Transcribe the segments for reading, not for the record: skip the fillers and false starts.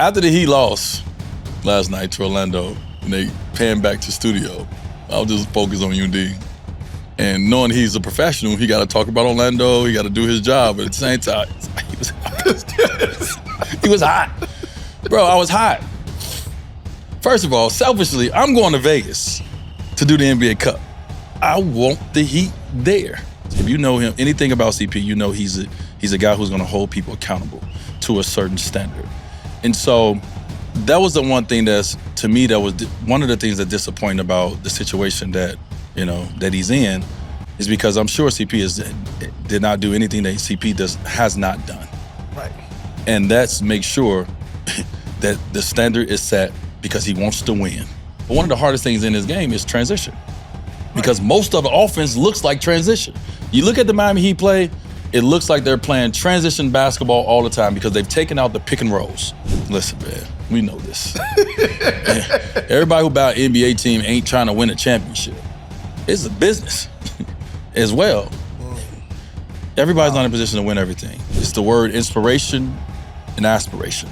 After the Heat lost last night to Orlando, and they panned back to studio, I was just focused on UD. And knowing he's a professional, he got to talk about Orlando, he got to do his job. But at the same time, he was hot. He was hot. Bro, I was hot. First of all, selfishly, I'm going to Vegas to do the NBA Cup. I want the Heat there. If you know him, anything about CP, you know he's a guy who's going to hold people accountable to a certain standard. And so that was the one thing that's, to me, that was one of the things that disappointed about the situation that, that he's in, is because I'm sure CP did not do anything that CP has not done. Right. And that's make sure that the standard is set because he wants to win. But one of the hardest things in this game is transition. Because most of the offense looks like transition. You look at the Miami Heat play, it looks like they're playing transition basketball all the time because they've taken out the pick and rolls. Listen, man, we know this. Everybody who buy an NBA team ain't trying to win a championship. It's a business as well. Everybody's not in a position to win everything. It's the word inspiration and aspiration.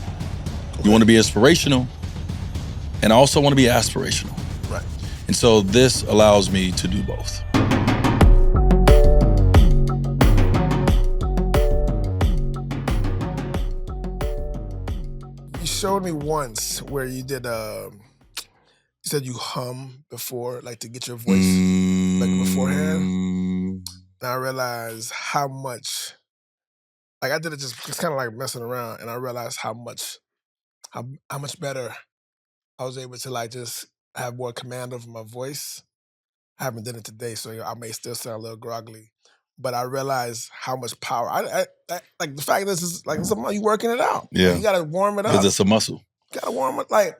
You want to be inspirational, and I also want to be aspirational. Right. And so this allows me to do both. You showed me once where you did, you said you hum before, like to get your voice like beforehand. And I realized how much, like I did it just kind of like messing around, and I realized how much better I was able to like just have more command over my voice. I haven't done it today, so I may still sound a little groggly, but I realized how much power. I like the fact that this is like something you working it out. Yeah, you gotta warm it up. Because it's a muscle. You gotta warm it. Like,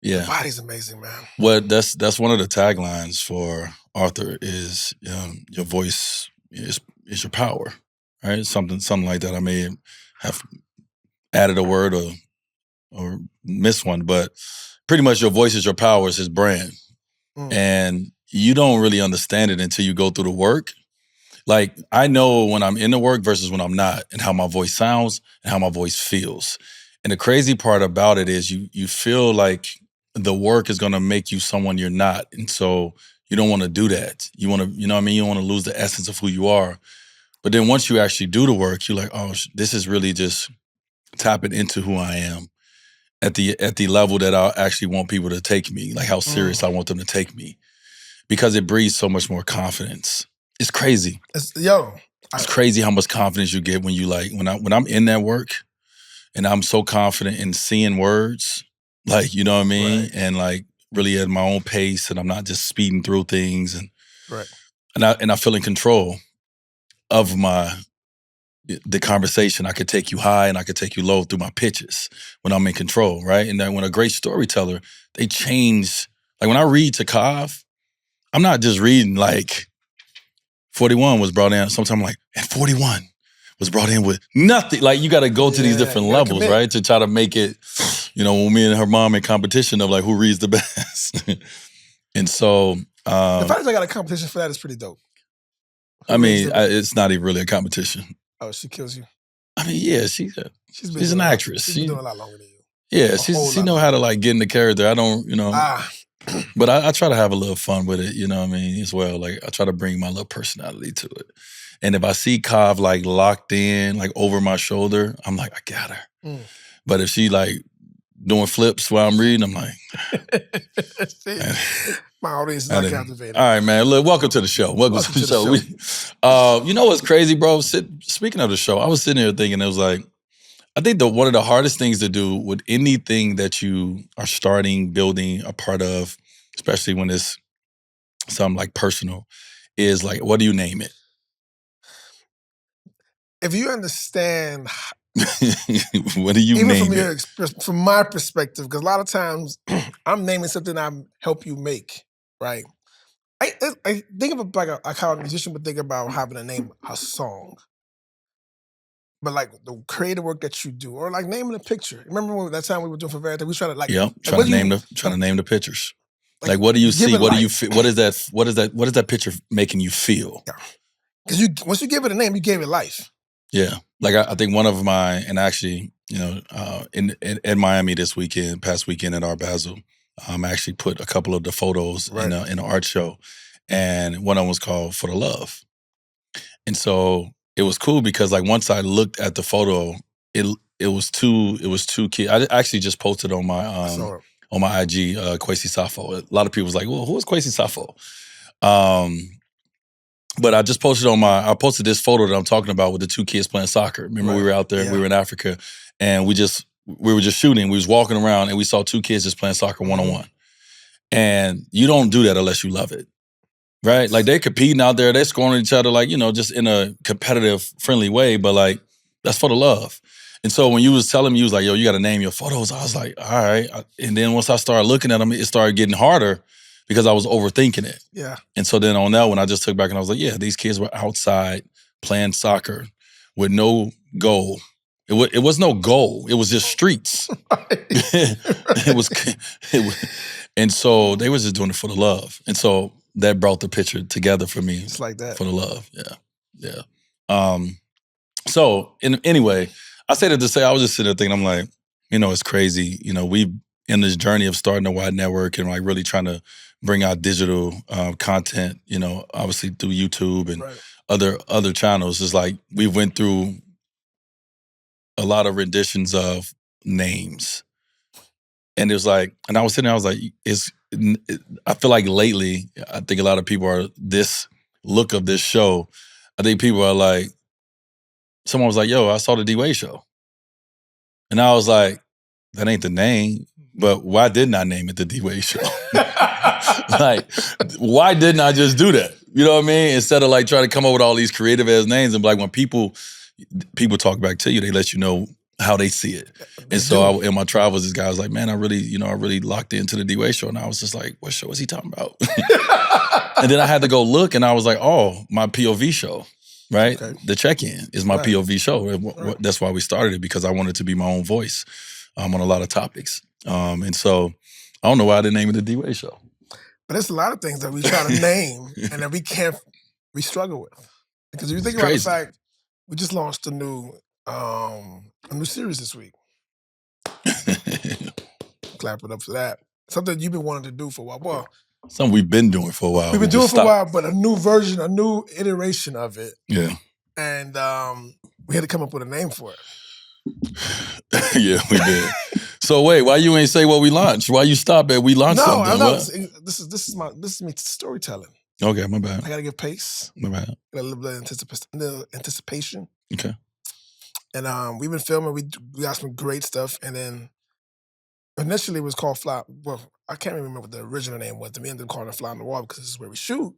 yeah, the body's amazing, man. Well, that's one of the taglines for Arthur is your voice is your power, right? Something like that. I may have added a word or missed one, but pretty much your voice is your power, is his brand. And you don't really understand it until you go through the work. Like, I know when I'm in the work versus when I'm not, and how my voice sounds and how my voice feels. And the crazy part about it is you feel like the work is gonna make you someone you're not. And so you don't wanna do that. You wanna, you know what I mean? You don't wanna lose the essence of who you are. But then once you actually do the work, you're like, oh, this is really just tapping into who I am at the level that I actually want people to take me, like how serious I want them to take me. Because it breeds so much more confidence. It's crazy. It's crazy how much confidence you get when you like, when I'm in that work and I'm so confident in seeing words, like, you know what I mean? Right. And like really at my own pace, and I'm not just speeding through things, and I feel in control of the conversation. I could take you high and I could take you low through my pitches when I'm in control, right? And then when a great storyteller, they change. Like when I read to Kav, I'm not just reading like 41 was brought in. Sometimes I'm like, and 41 was brought in with nothing. Like you got to go to these different levels, right? To try to make it, when me and her mom in competition of like who reads the best. And so. The fact that I got a competition for that is pretty dope. It's not even really a competition. Oh, she kills you? I mean, yeah, she's an actress. She's been doing a lot longer than you. Yeah, she know how to like get in the character. I don't, but I try to have a little fun with it, you know what I mean, as well. Like I try to bring my little personality to it. And if I see Kav like locked in, like over my shoulder, I'm like, I got her. But if she like doing flips while I'm reading, I'm like, my audience is not captivated. All right, man. Look, welcome to the show. Welcome to the show. You know what's crazy, bro? Speaking of the show, I was sitting here thinking, it was like, I think one of the hardest things to do with anything that you are starting, building, a part of, especially when it's something like personal, is like, what do you name it? If you understand, what do you name it? From my perspective, because a lot of times I'm naming something I help you make, right? I think of like how a musician would think about having to name a song. But like the creative work that you do, or like naming a picture. Remember that time we were doing for Verity? We trying to like trying to name the pictures. Like what do you see? What do you feel? What is that picture making you feel? Yeah. Because once you give it a name, you gave it life. Yeah. Like I think one of my, and actually, in Miami this past weekend at Art Basel, I actually put a couple of the photos in an art show, and one of them was called For the Love. And so it was cool because like once I looked at the photo, it was two kids. I actually just posted on my IG, Kwesi Safo. A lot of people was like, well, who is Kwesi Safo? But I just posted I posted this photo that I'm talking about with the two kids playing soccer. Remember we were out there, we were in Africa, and we were just shooting. We was walking around and we saw two kids just playing soccer one-on-one. And you don't do that unless you love it. Right? Like they're competing out there, they're scoring each other like, just in a competitive, friendly way, but like that's for the love. And so when you was telling me, you was like, yo, you got to name your photos. I was like, all right. And then once I started looking at them, it started getting harder because I was overthinking it. Yeah. And so then on that one, I just took back and I was like, yeah, these kids were outside playing soccer with no goal. It was no goal. It was just streets. It was, and so they was just doing it for the love. And so that brought the picture together for me. It's like that. For the love. Yeah. So anyway, I say that to say, I was just sitting there thinking, I'm like, it's crazy. We've in this journey of starting a wide network and like really trying to bring out digital content, obviously through YouTube and other channels. It's like we went through a lot of renditions of names. And it was like, and I was sitting there, I was like, I feel like lately, I think a lot of people are this look of this show. I think people are like, someone was like, yo, I saw the Dwayne Show. And I was like, that ain't the name, but why didn't I name it the Dwayne Show? Like, why didn't I just do that? You know what I mean? Instead of like trying to come up with all these creative ass names and like when people talk back to you, they let you know how they see it. And so in my travels, this guy was like, man, I really locked into the Dwayne Show. And I was just like, what show is he talking about? And then I had to go look and I was like, oh, my POV show, right? Okay. The Checkin is my POV show. That's why we started it, because I wanted to be my own voice on a lot of topics. And so I don't know why I didn't name it the Dwayne Show. But there's a lot of things that we try to name and that we struggle with. Because if you think about the fact, we just launched a new series this week. Clap it up for that. Something you've been wanting to do for a while. Well, something we've been doing for a while. We've been doing it for a while, but a new version, a new iteration of it. Yeah. And we had to come up with a name for it. Yeah, we did. So wait, why you ain't say what we launched? Why you stop at we launched something? No, this is me storytelling. Okay, my bad. I gotta give pace. My bad. Got a little bit of anticipation. Okay. And we've been filming. We got some great stuff. And then initially it was called Fly. Well, I can't remember what the original name was. We ended up calling it Fly on the Wall because this is where we shoot.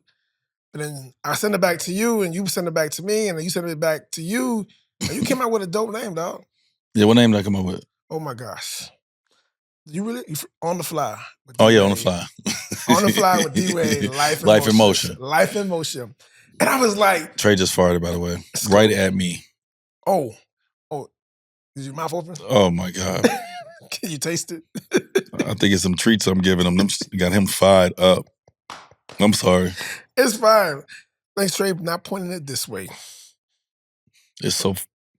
And then I sent it back to you, and you sent it back to me, and then you sent it back to you. And you came out with a dope name, dog. Yeah, what name did I come up with? Oh my gosh. You On the Fly. Oh yeah, On the Fly. On the Fly with D-Wade, Life in Motion. Life in Motion. And I was like... Trey just farted, by the way. Right at me. Oh. Is your mouth open? Oh my God. Can you taste it? I think it's some treats I'm giving him. Got him fired up. I'm sorry. It's fine. Thanks, Trey, for not pointing it this way. It's so...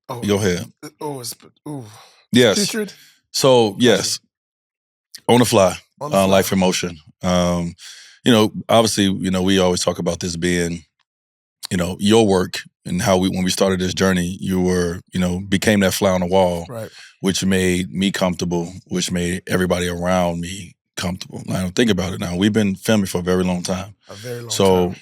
Go ahead. Ooh. Yes. Putrid? So, yes. On the Fly. Life in Motion. Obviously, we always talk about this being, your work and how when we started this journey, you were, became that fly on the wall, right, which made me comfortable, which made everybody around me comfortable. Now, think about it now. We've been filming for a very long time. A very long time. So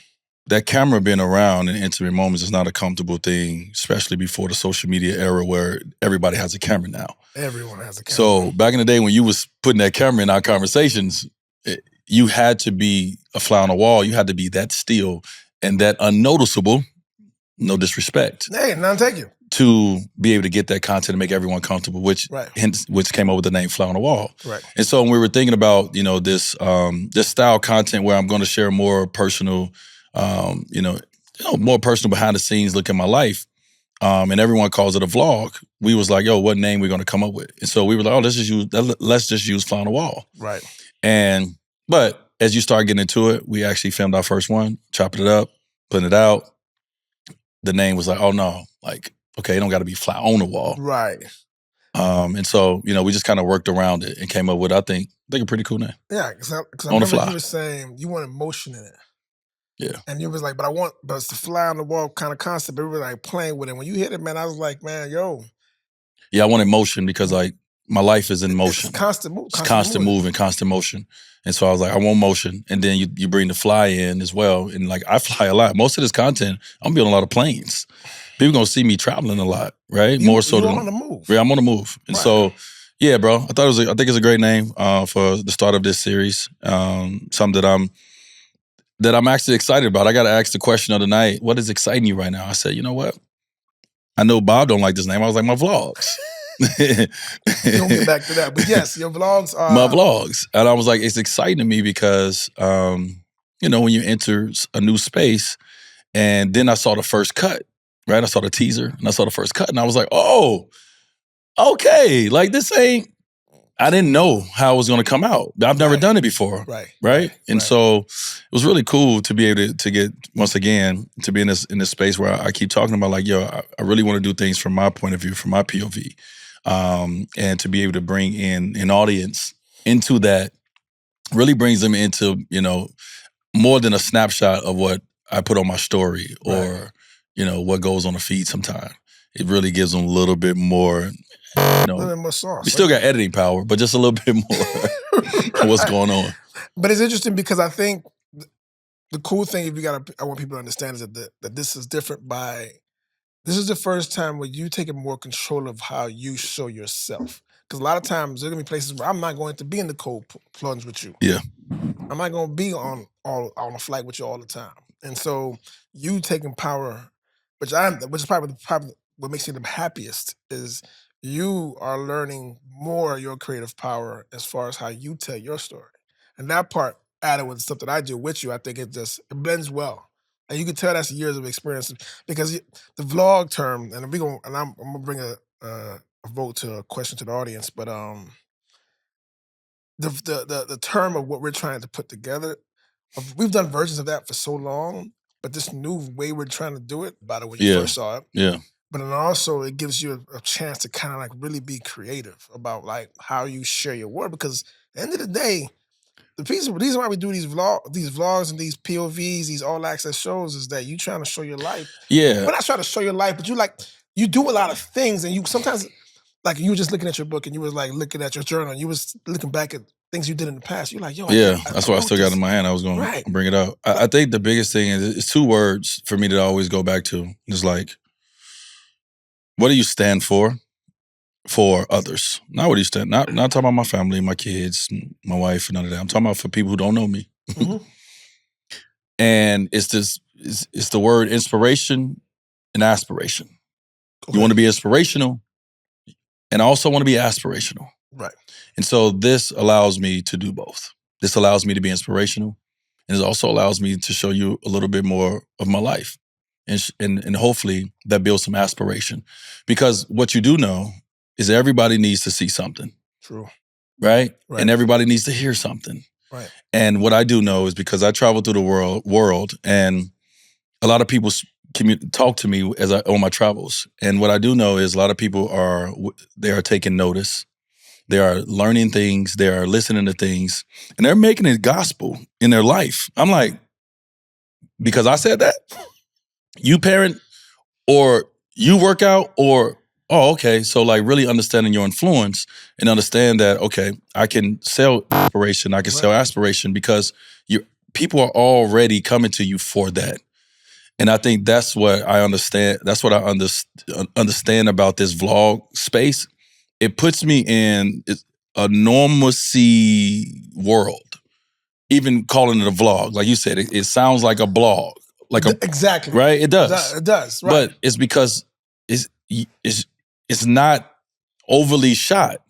that camera being around in intimate moments is not a comfortable thing, especially before the social media era where everybody has a camera now. Everyone has a camera. So back in the day when you was putting that camera in our conversations, you had to be a fly on the wall. You had to be that still and that unnoticeable, no disrespect. Hey, none take you. To be able to get that content and make everyone comfortable, which came up with the name Fly on the Wall. Right. And so when we were thinking about, this style content where I'm going to share more personal, more personal behind the scenes look at my life, and everyone calls it a vlog, we was like, yo, what name we going to come up with? And so we were like, oh, let's just use Fly on the Wall. Right. But as you start getting into it, we actually filmed our first one, chopping it up, putting it out. The name was like, oh no, like okay, it don't got to be fly on the wall. Right. And so, we just kind of worked around it and came up with, I think a pretty cool name. Yeah, because I On the remember fly. you were saying you wanted motion in it. Yeah. And you was like, but it's the fly on the wall kind of concept. But we were like playing with it. When you hit it, man, I was like, man, yo. Yeah, I wanted motion because like my life is in motion. It's constant move. It's constant moving, constant motion. And so I was like, I want motion. And then you bring the fly in as well. And like, I fly a lot. Most of this content, I'm building a lot of planes. People gonna see me traveling a lot, right? More so than on the move. Yeah, I'm on the move. And so, yeah, bro, I think it's a great name for the start of this series. Something that I'm actually excited about. I got to ask the question of the night, what is exciting you right now? I said, you know what? I know Bob don't like this name. I was like, my vlogs. Don't get back to that. But yes, your vlogs are... My vlogs. And I was like, it's exciting to me because, when you enter a new space, and then I saw the first cut, right? I saw the teaser, and I saw the first cut, and I was like, oh, okay. Like, this ain't... I didn't know how it was going to come out. I've never done it before. Right? And so it was really cool to be able to get, once again, to be in this space where I keep talking about like, yo, I really want to do things from my point of view, from my POV. And to be able to bring in an audience into that really brings them into, more than a snapshot of what I put on my story or, what goes on the feed sometime. It really gives them a little bit more... a little bit more sauce. We still got editing power, but just a little bit more what's going on. But it's interesting because I think the cool thing, I want people to understand, is that this is different this is the first time where you taking more control of how you show yourself. Because a lot of times there are going to be places where I'm not going to be in the cold plunge with you. Yeah. I'm not going to be on a flight with you all the time. And so you taking power, which is probably what makes me the happiest, is you are learning more your creative power as far as how you tell your story. And that part, added with stuff that I do with you, I think it blends well. And you can tell that's years of experience, because the vlog term, and I'm gonna bring a vote to a question to the audience, but the term of what we're trying to put together, we've done versions of that for so long, but this new way we're trying to do it, by the way you first saw it. Yeah. But then also it gives you a chance to kind of like really be creative about like how you share your word, because at the end of the day, the reason why we do these vlogs and these POVs, these all access shows, is that you trying to show your life. Yeah. We're not trying to show your life, but you do a lot of things, and you sometimes, like, you were just looking at your book and you was like looking at your journal and you was looking back at things you did in the past. You're like, yo, that's why I still got it in my hand. I was going to bring it up. I think the biggest thing is it's two words for me that I always go back to. It's like, what do you stand for others? Not what do you stand, not talking about my family, my kids, my wife, and none of that. I'm talking about for people who don't know me. Mm-hmm. And it's the word inspiration and aspiration. Okay. You want to be inspirational, and I also want to be aspirational. Right. And so this allows me to do both. This allows me to be inspirational, and it also allows me to show you a little bit more of my life. And hopefully that builds some aspiration. Because what you do know is everybody needs to see something. True. Right? And everybody needs to hear something. Right. And what I do know is, because I travel through the world, and a lot of people talk to me on my travels. And what I do know is a lot of people are taking notice. They are learning things. They are listening to things. And they're making it gospel in their life. I'm like, because I said that? You parent, or you work out, or, oh, okay. So like really understanding your influence and understand that, okay, I can sell inspiration. I can sell aspiration, because people are already coming to you for that. And I think that's what I understand. That's what I understand about this vlog space. It puts me in a normalcy world. Even calling it a vlog, like you said, it sounds like a blog. Exactly. Right? It does. It does, right. But it's because it's not overly shot.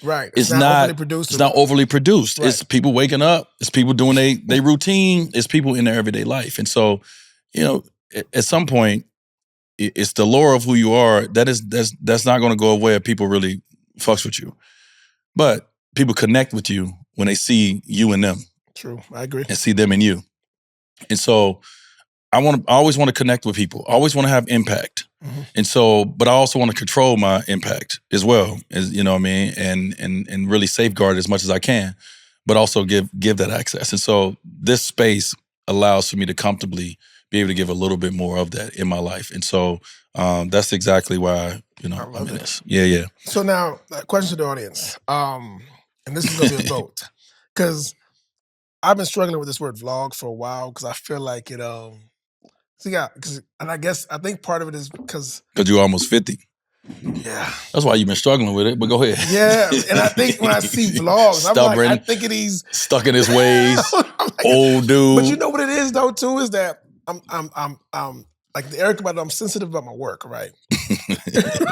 Right. It's not overly produced. It's not overly produced. Right. It's people waking up. It's people doing their routine. It's people in their everyday life. And so, at some point, it's the lore of who you are. That's not going to go away if people really fucks with you. But people connect with you when they see you and them. True. I agree. And see them in you. And so I always want to connect with people. I always want to have impact. And so, but I also want to control my impact as well, as you know what I mean, and really safeguard as much as I can, but also give that access. And so this space allows for me to comfortably be able to give a little bit more of that in my life. And so that's exactly why, I'm in this. Yeah. So now, question to the audience, and this is going to be a vote, because I've been struggling with this word vlog for a while because I feel like it, and I think part of it is because you're almost 50. Yeah. That's why you've been struggling with it, but go ahead. Yeah, and I think when I see vlogs, Stubborn, I'm thinking he's stuck in his ways, old dude. But you know what it is though too, is that I'm like Eric about it, I'm sensitive about my work, right?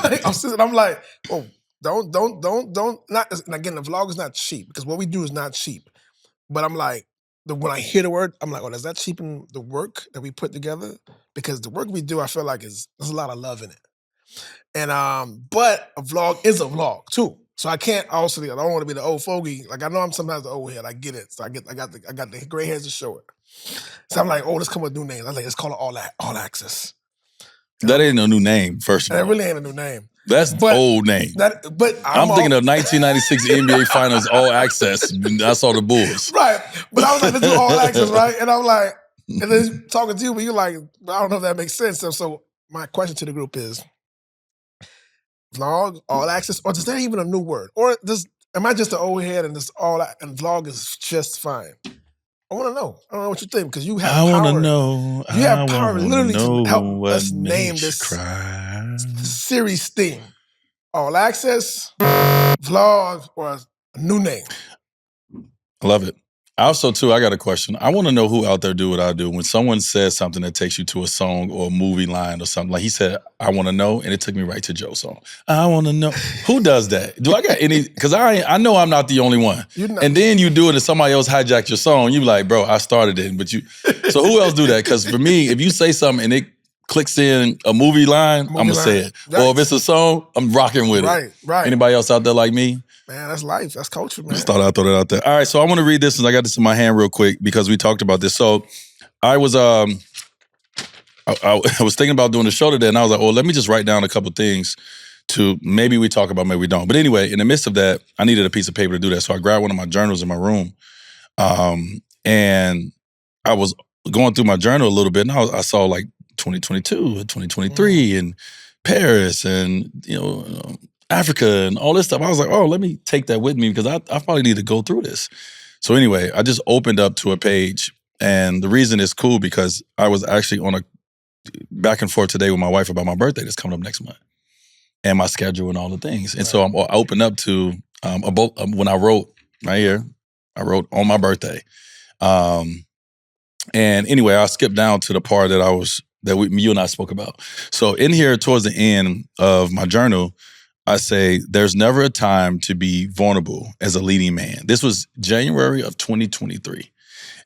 Right? I'm sensitive. I'm like, oh, don't not. And again, the vlog is not cheap because what we do is not cheap. But I'm like, when I hear the word, I'm like, oh, does that cheapen the work that we put together? Because the work we do, I feel like there's a lot of love in it. And but a vlog is a vlog too. So I can't I don't want to be the old fogey. Like I know I'm sometimes the old head. I get it. So I got the gray hairs to show it. So I'm like, oh, let's come with new names. I'm like, let's call it all access. That ain't a new name, first of all. That really ain't a new name. That's old name. But I'm thinking of 1996 NBA Finals All Access. I saw the Bulls. Right. But I was like, let's do all access, right? And I'm like, and then talking to you, but you're like, I don't know if that makes sense. So my question to the group is, vlog, all access, or is there even a new word? Or am I just an old head and this and vlog is just fine? I want to know. I don't know what you think because you have power. I want to know. You have power literally to help us name this series theme. All access, vlog, or a new name. I love it. Also, too, I got a question. I want to know who out there do what I do. When someone says something that takes you to a song or a movie line or something, like he said, I want to know, and it took me right to Joe's song. I want to know. Who does that? Do I got any? Because I know I'm not the only one. And then you do it and somebody else hijacked your song. You be like, bro, I started it, but you. So who else do that? Because for me, if you say something and it clicks in a movie line, I'm going to say it. Right. Or if it's a song, I'm rocking with it. Right. Anybody else out there like me? Man, that's life. That's culture, man. Just thought I'd throw that out there. All right, so I want to read this since I got this in my hand real quick because we talked about this. So I was I was thinking about doing the show today, and I was like, well, let me just write down a couple things to maybe we talk about, maybe we don't. But anyway, in the midst of that, I needed a piece of paper to do that. So I grabbed one of my journals in my room, and I was going through my journal a little bit, and I saw like 2022 and 2023 and Paris and, Africa and all this stuff. I was like, oh, let me take that with me because I probably need to go through this. So anyway, I just opened up to a page, and the reason it's cool because I was actually on a back and forth today with my wife about my birthday that's coming up next month and my schedule and all the things. And so I opened up to when I wrote right here, I wrote on my birthday. And anyway, I skipped down to the part that you and I spoke about. So in here towards the end of my journal, I say, there's never a time to be vulnerable as a leading man. This was January of 2023.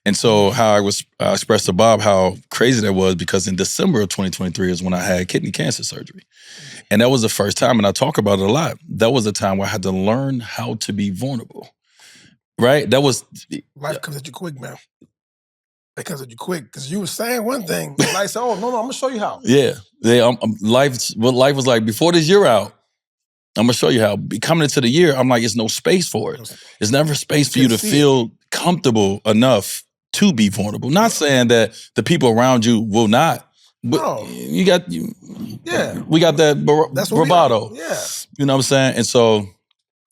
And so how I expressed to Bob how crazy that was because in December of 2023 is when I had kidney cancer surgery. And that was the first time, and I talk about it a lot, that was a time where I had to learn how to be vulnerable, right? That was... Life comes at you quick, man. It comes at you quick because you were saying one thing. Life said, oh, no, I'm going to show you how. Yeah. Life was like, before this year out, I'm going to show you how. Coming into the year, I'm like, there's no space for it. There's never space for you to feel comfortable enough to be vulnerable. Not saying that the people around you will not, but no. We got that bravado. Yeah. You know what I'm saying? And so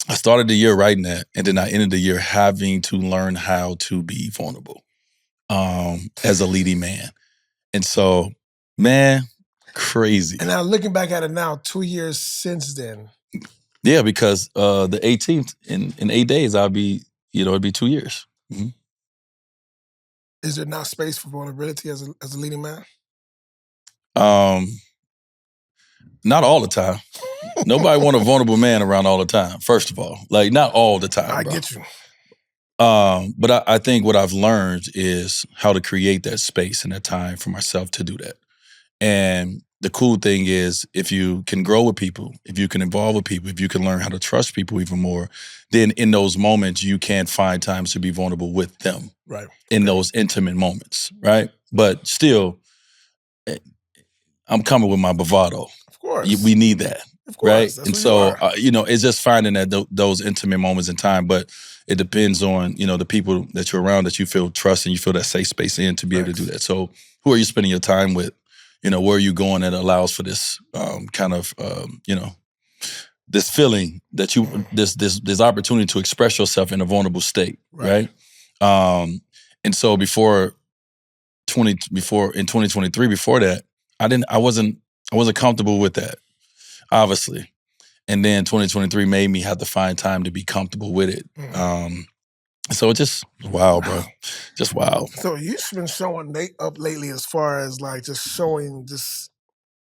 I started the year writing that, and then I ended the year having to learn how to be vulnerable as a leading man. And so, man, crazy. And now looking back at it now, 2 years since then. Yeah, because the 18th, in 8 days, it'd be 2 years. Mm-hmm. Is there not space for vulnerability as a leading man? Not all the time. Nobody want a vulnerable man around all the time, first of all. Like, not all the time, I bro. get you. But I think what I've learned is how to create that space and that time for myself to do that. And the cool thing is, if you can grow with people, if you can involve with people, if you can learn how to trust people even more, then in those moments, you can find times to be vulnerable with them. Right. In those intimate moments, right? But still, I'm coming with my bravado. course. we need that. Of course. Right. That's and who so, you are. it's just finding that those intimate moments in time, but it depends on, the people that you're around that you feel trust and you feel that safe space in to be able to do that. So who are you spending your time with? Where are you going that allows for this kind of, this feeling that you, this opportunity to express yourself in a vulnerable state. Right. And so in 2023, before that, I wasn't comfortable with that, obviously. And then 2023 made me have to find time to be comfortable with it. So it's just wow, bro. Just wow. So you've been showing up lately as far as like just showing just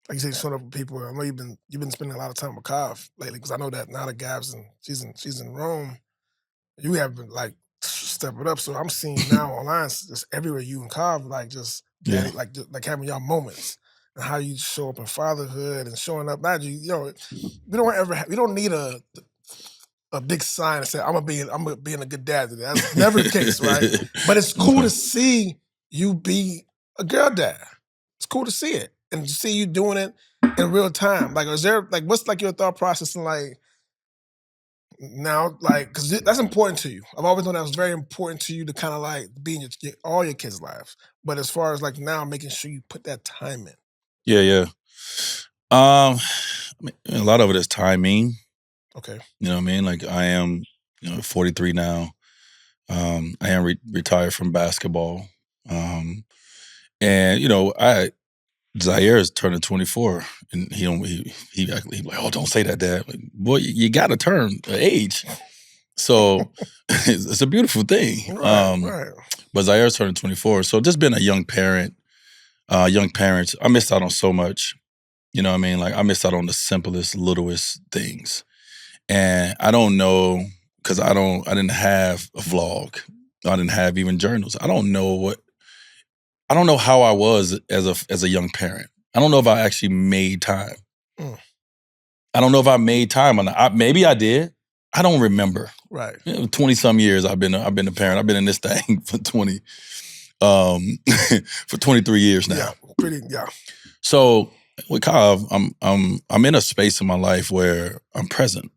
like you say, showing up with people. I know you've been spending a lot of time with Kav lately because I know that now that Gab's she's in Rome, you have been like step it up. So I'm seeing now online just everywhere you and Kav like just like having y'all moments and how you show up in fatherhood and showing up. Not we don't need a big sign that said I'm gonna be a good dad today. That's never the case, right? But it's cool to see you be a girl dad. It's cool to see it and to see you doing it in real time. Like, is there like what's like your thought process and like now, like because that's important to you. I've always known that was very important to you to kind of like be in all your kids' lives. But as far as like now, making sure you put that time in. Yeah. I mean, a lot of it is timing. Okay. You know what I mean? Like I am, 43 now. I am retired from basketball. And Zaire is turning 24, and he like, oh, don't say that, Dad. Like, boy, you got to turn age. So it's a beautiful thing. Right. But Zaire's turning 24, so just being a young parent, I missed out on so much. You know what I mean? Like I missed out on the simplest, littlest things. And I don't know, because I didn't have a vlog. I didn't have even journals. I don't know how I was as a young parent. I don't know if I actually made time. I don't know if I made time or not. Maybe I did. I don't remember. Right. 20-some years I've been a parent. I've been in this thing for 23 years now. Yeah. So with Kav, I'm in a space in my life where I'm present.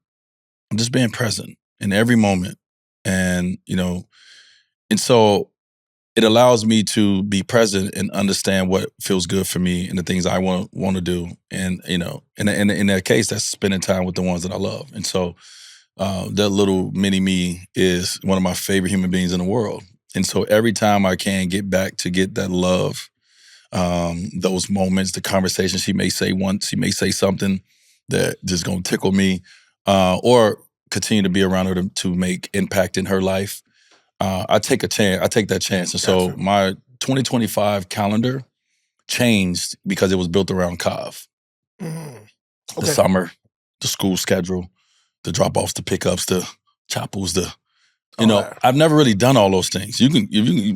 I'm just being present in every moment. And, and so it allows me to be present and understand what feels good for me and the things I want to do. And, in that case, that's spending time with the ones that I love. And so that little mini me is one of my favorite human beings in the world. And so every time I can get back to get that love, those moments, the conversation she may say once, she may say something that just gonna tickle me, or continue to be around her to make impact in her life. I take a chance. I take that chance. And so my 2025 calendar changed because it was built around Kav. The summer, the school schedule, the drop-offs, the pickups, the chapels, I've never really done all those things. You can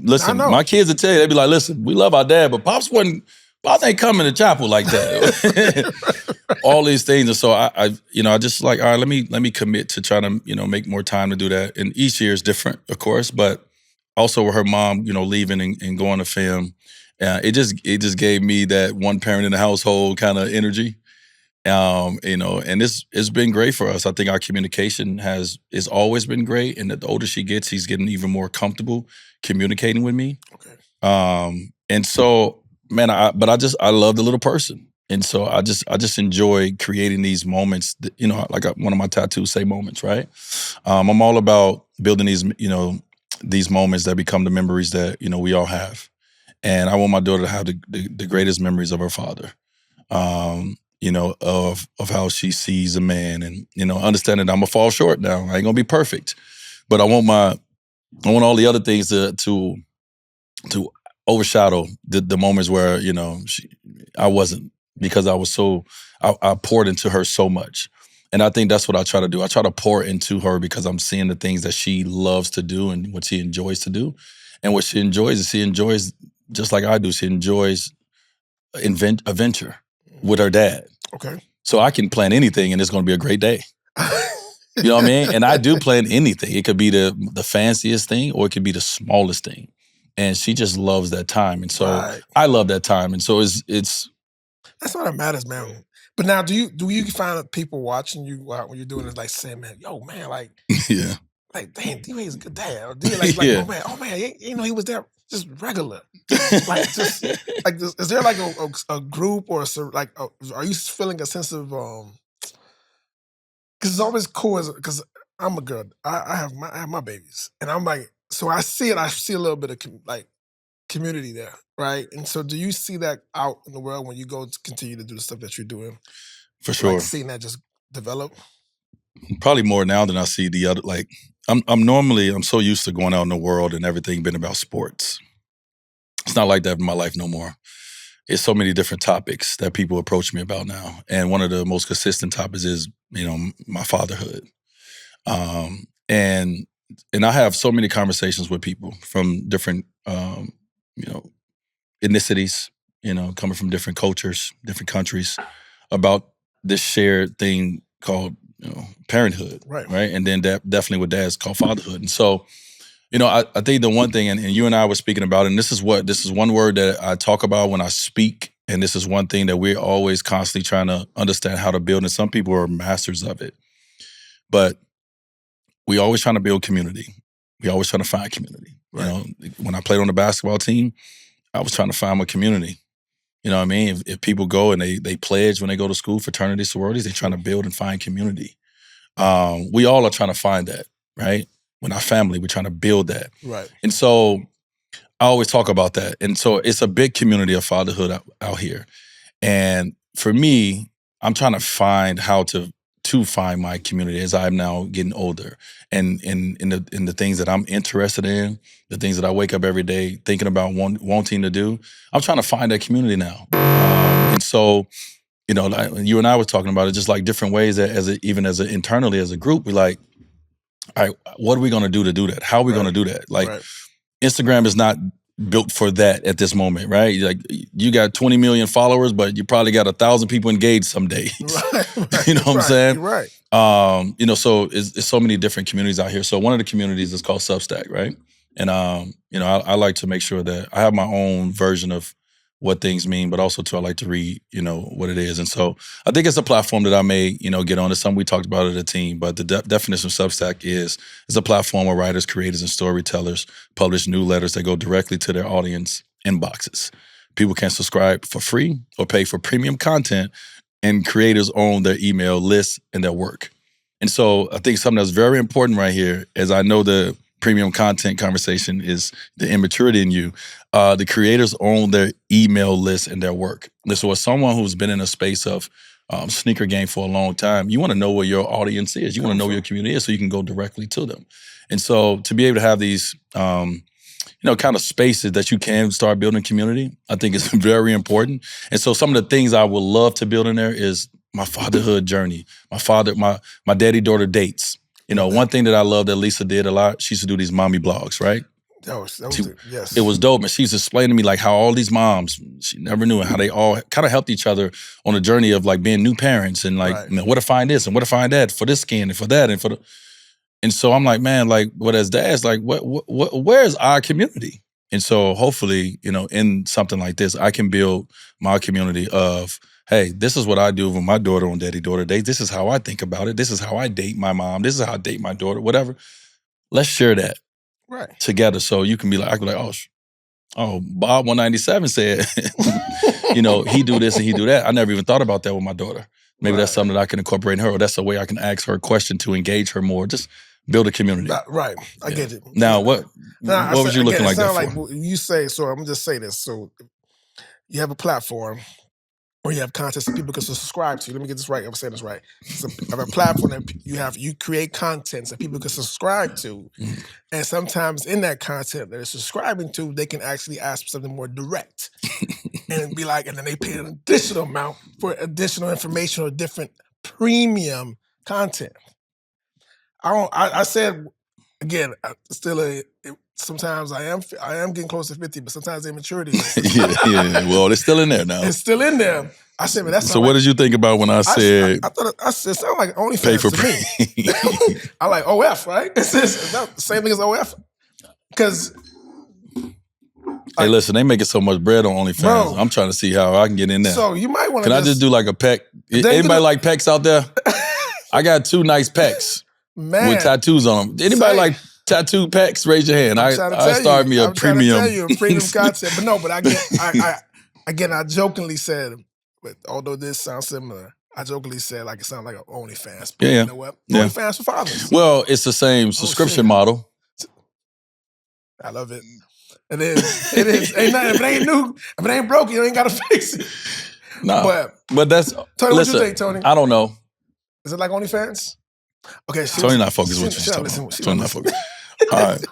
listen. My kids will tell you, they'd be like, "Listen, we love our dad, but Pops ain't coming to chapel like that." All these things, and so I just like, all right, let me commit to try to make more time to do that. And each year is different, of course, but also with her mom, leaving and going to film, it just gave me that one parent in the household kind of energy. And it's been great for us. I think our communication has always been great, and the older she gets, he's getting even more comfortable communicating with me. Okay. And so, man, I love the little person, and so I just enjoy creating these moments. That, like one of my tattoos say "moments," right? I'm all about building these moments that become the memories that we all have, and I want my daughter to have the greatest memories of her father. Of how she sees a man, and understanding that I'm gonna fall short now. I ain't gonna be perfect, but I want all the other things to overshadow the moments where I wasn't, because I was I poured into her so much, and I think that's what I try to do. I try to pour into her because I'm seeing the things that she loves to do and what she enjoys to do, and what she enjoys just like I do. She enjoys adventure with her dad. Okay. So I can plan anything and it's going to be a great day. You know what I mean? And I do plan anything. It could be the fanciest thing, or it could be the smallest thing. And she just loves that time. And so I love that time. And so it's that's what matters, man. But now, do you find people watching you when you're doing it, like saying, "Man, yo, man, like, Yeah. like, damn, Dwayne's a good dad," or do you like, Yeah. oh man, you know, he was there just regular, like, just like, is there like a group or are you feeling a sense of because it's always cool because I'm a girl, I have my babies, and I'm like, so I see it, I see a little bit of community there, right? And so, do you see that out in the world when you go to continue to do the stuff that you're doing? For sure. Like seeing that just develop? Probably more now than I see the other. Like, I'm so used to going out in the world and everything being about sports. It's not like that in my life no more. It's so many different topics that people approach me about now. And one of the most consistent topics is, my fatherhood. And I have so many conversations with people from different, ethnicities, coming from different cultures, different countries, about this shared thing called, parenthood, Right. And then definitely with dads called fatherhood. And so, I think the one thing, and you and I were speaking about, and this is one word that I talk about when I speak, and this is one thing that we're always constantly trying to understand how to build, and some people are masters of it. But we always trying to build community. We always trying to find community. Right. When I played on the basketball team, I was trying to find my community. You know what I mean? If people go and they pledge when they go to school, fraternity, sororities, they're trying to build and find community. We all are trying to find that, right? When our family, we're trying to build that. Right. And so I always talk about that. And so it's a big community of fatherhood out here. And for me, I'm trying to find how to find my community as I'm now getting older, and in the things that I'm interested in, the things that I wake up every day thinking about wanting to do. I'm trying to find that community now. And so, like you and I were talking about it, just like different ways that internally as a group, we like, all right, what are we going to do that? How are we going to do that? Like, Instagram is not built for that at this moment, right? Like, you got 20 million followers, but you probably got 1,000 people engaged some days. Right. You know what I'm saying? Right. So it's so many different communities out here. So one of the communities is called Substack, right? And I like to make sure that I have my own version of what things mean, but also too, I like to read, what it is. And so I think it's a platform that I may, get on. It's something we talked about as a team, but the definition of Substack is a platform where writers, creators, and storytellers publish newsletters that go directly to their audience inboxes. People can subscribe for free or pay for premium content, and creators own their email lists and their work. And so I think something that's very important right here, as I know the premium content conversation is the immaturity in you. The creators own their email list and their work. And so as someone who's been in a space of sneaker game for a long time, you want to know where your audience is. You want to know where your community is so you can go directly to them. And so to be able to have these, kind of spaces that you can start building community, I think is very important. And so some of the things I would love to build in there is my fatherhood journey, my daddy-daughter dates. One thing that I love that Lisa did a lot, she used to do these mommy blogs, right? Yes. It was dope. And she used to explain to me like how all these moms, she never knew how they all kind of helped each other on a journey of like being new parents and like, what to find this and what to find that for this skin and for that and for the. And so I'm like, man, like, what as dads, like, where's our community? And so hopefully, in something like this, I can build my community of, hey, this is what I do with my daughter on daddy-daughter dates. This is how I think about it. This is how I date my mom. This is how I date my daughter, whatever. Let's share that together so you can be like, I can be like, oh, Bob 197 said, he do this and he do that. I never even thought about that with my daughter. Maybe that's something that I can incorporate in her, or that's a way I can ask her a question to engage her more. Just build a community. Right. I get it. Now, what was you looking like that for? Like you say, so I'm going to just say this. So you have a platform or you have content that people can subscribe to. Let me get this right. I'm saying this right. So you have a platform that you create content that people can subscribe to. Mm-hmm. And sometimes in that content that they're subscribing to, they can actually ask for something more direct. And be like, and then they pay an additional amount for additional information or different premium content. I said, again, sometimes I am getting close to 50, but sometimes the immaturity is. yeah. Well, it's still in there now. It's still in there. I said, but that's so. What did you think about when I said? I thought it sounded like OnlyFans to me. I like OF, right? It's the same thing as OF, because Hey, listen, they making so much bread on OnlyFans. Bro, I'm trying to see how I can get in there. So you might want to. Can I just do like a pec? Anybody like pecs out there? I got 2 nice pecs with tattoos on them. Anybody like tattoo pecs? Raise your hand. I started me a premium. I'm trying to tell you, premium content. But no, but I jokingly said, but although this sounds similar, I jokingly said like it sounds like an OnlyFans. But you know what? OnlyFans for fathers. Well, it's the same subscription model. I love it. It is. It is. Ain't nothing. If it ain't new, if it ain't broke, you ain't got to fix it. No, but that's Tony. Listen, what you think, Tony? I don't know. Is it like OnlyFans? Okay, Tony not focused. What you're talking about? Tony not focused. All right.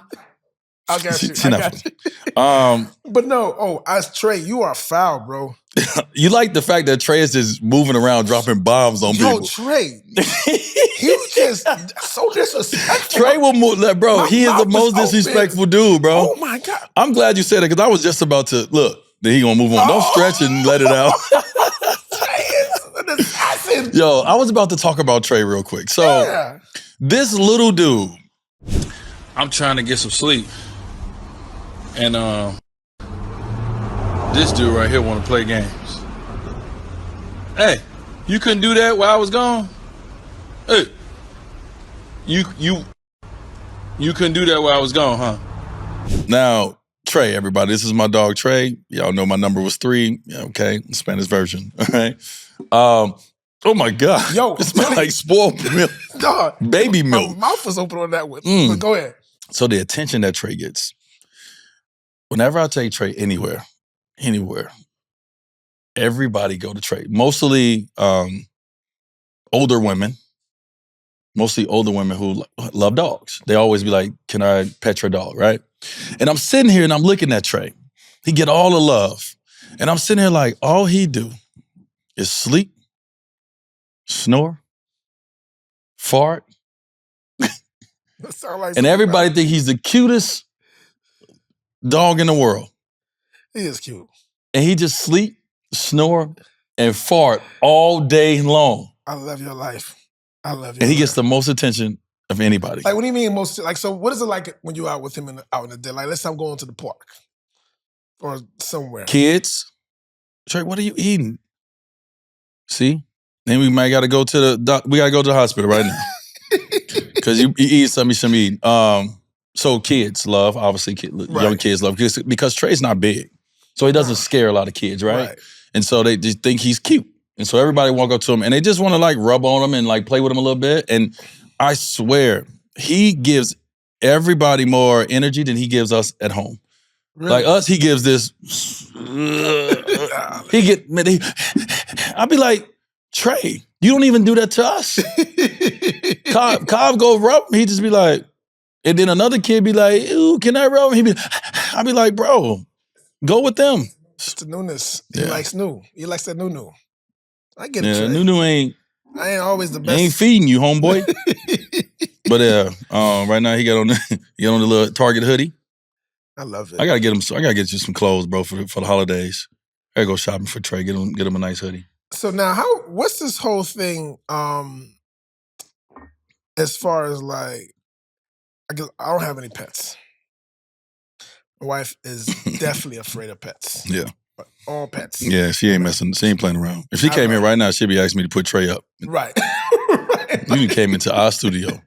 I got you. I got you. But no, as Trey, you are foul, bro. You like the fact that Trey is just moving around, dropping bombs on people. Yo, Trey, he was just so disrespectful. Trey will move, bro. He is the most disrespectful dude, bro. Oh my God. I'm glad you said it because I was just about to look. Then he gonna move on. Don't stretch and let it out. Trey is an assassin. Yo, I was about to talk about Trey real quick. So this little dude, I'm trying to get some sleep, and this dude right here want to play games. Hey, you couldn't do that while I was gone? Hey, you couldn't do that while I was gone, huh? Now, Trey, everybody, this is my dog Trey. Y'all know my number was 3. Yeah, okay, Spanish version. All right. Oh my God. Yo, it smells like spoiled milk. Dog, baby milk. My mouth was open on that one. But go ahead. So the attention that Trey gets, whenever I take Trey anywhere, everybody go to Trey. Mostly older women who love dogs. They always be like, can I pet your dog, right? And I'm sitting here and I'm looking at Trey. He get all the love. And I'm sitting here like, all he do is sleep, snore, fart. That sound like and everybody think he's the cutest dog in the world. He is cute. And he just sleep, snore, and fart all day long. I love your life. I love you. And he gets the most attention of anybody. Like, what do you mean most? Like, so what is it like when you're out with him out in the day? Like, let's say I'm going to the park or somewhere. Kids, Trey, what are you eating? See? Then we might got to go to the hospital right now. Because you eat something you shouldn't eat. So kids love, obviously, young kids love, because Trey's not big. So he doesn't scare a lot of kids, right? And so they just think he's cute. And so everybody walk up to him and they just want to like rub on him and like play with him a little bit. And I swear, he gives everybody more energy than he gives us at home. Really? Like us, he gives this. I'll be like, Trey, you don't even do that to us. Kav go rub him, he just be like, and then another kid be like, ooh, can I rub him? I'll be like, bro, go with them. It's the newness. He likes new. He likes that new. I get it. Yeah, new ain't. I ain't always the best. He ain't feeding you, homeboy. But right now he got on the little Target hoodie. I love it. I gotta get you some clothes, bro, for the holidays. I gotta go shopping for Trey. Get him a nice hoodie. So now, what's this whole thing? As far as like, I don't have any pets. My wife is definitely afraid of pets. Yeah. All pets. Yeah, she ain't messing. She ain't playing around. If she came here right now, she'd be asking me to put Trey up. Right. You came into our studio.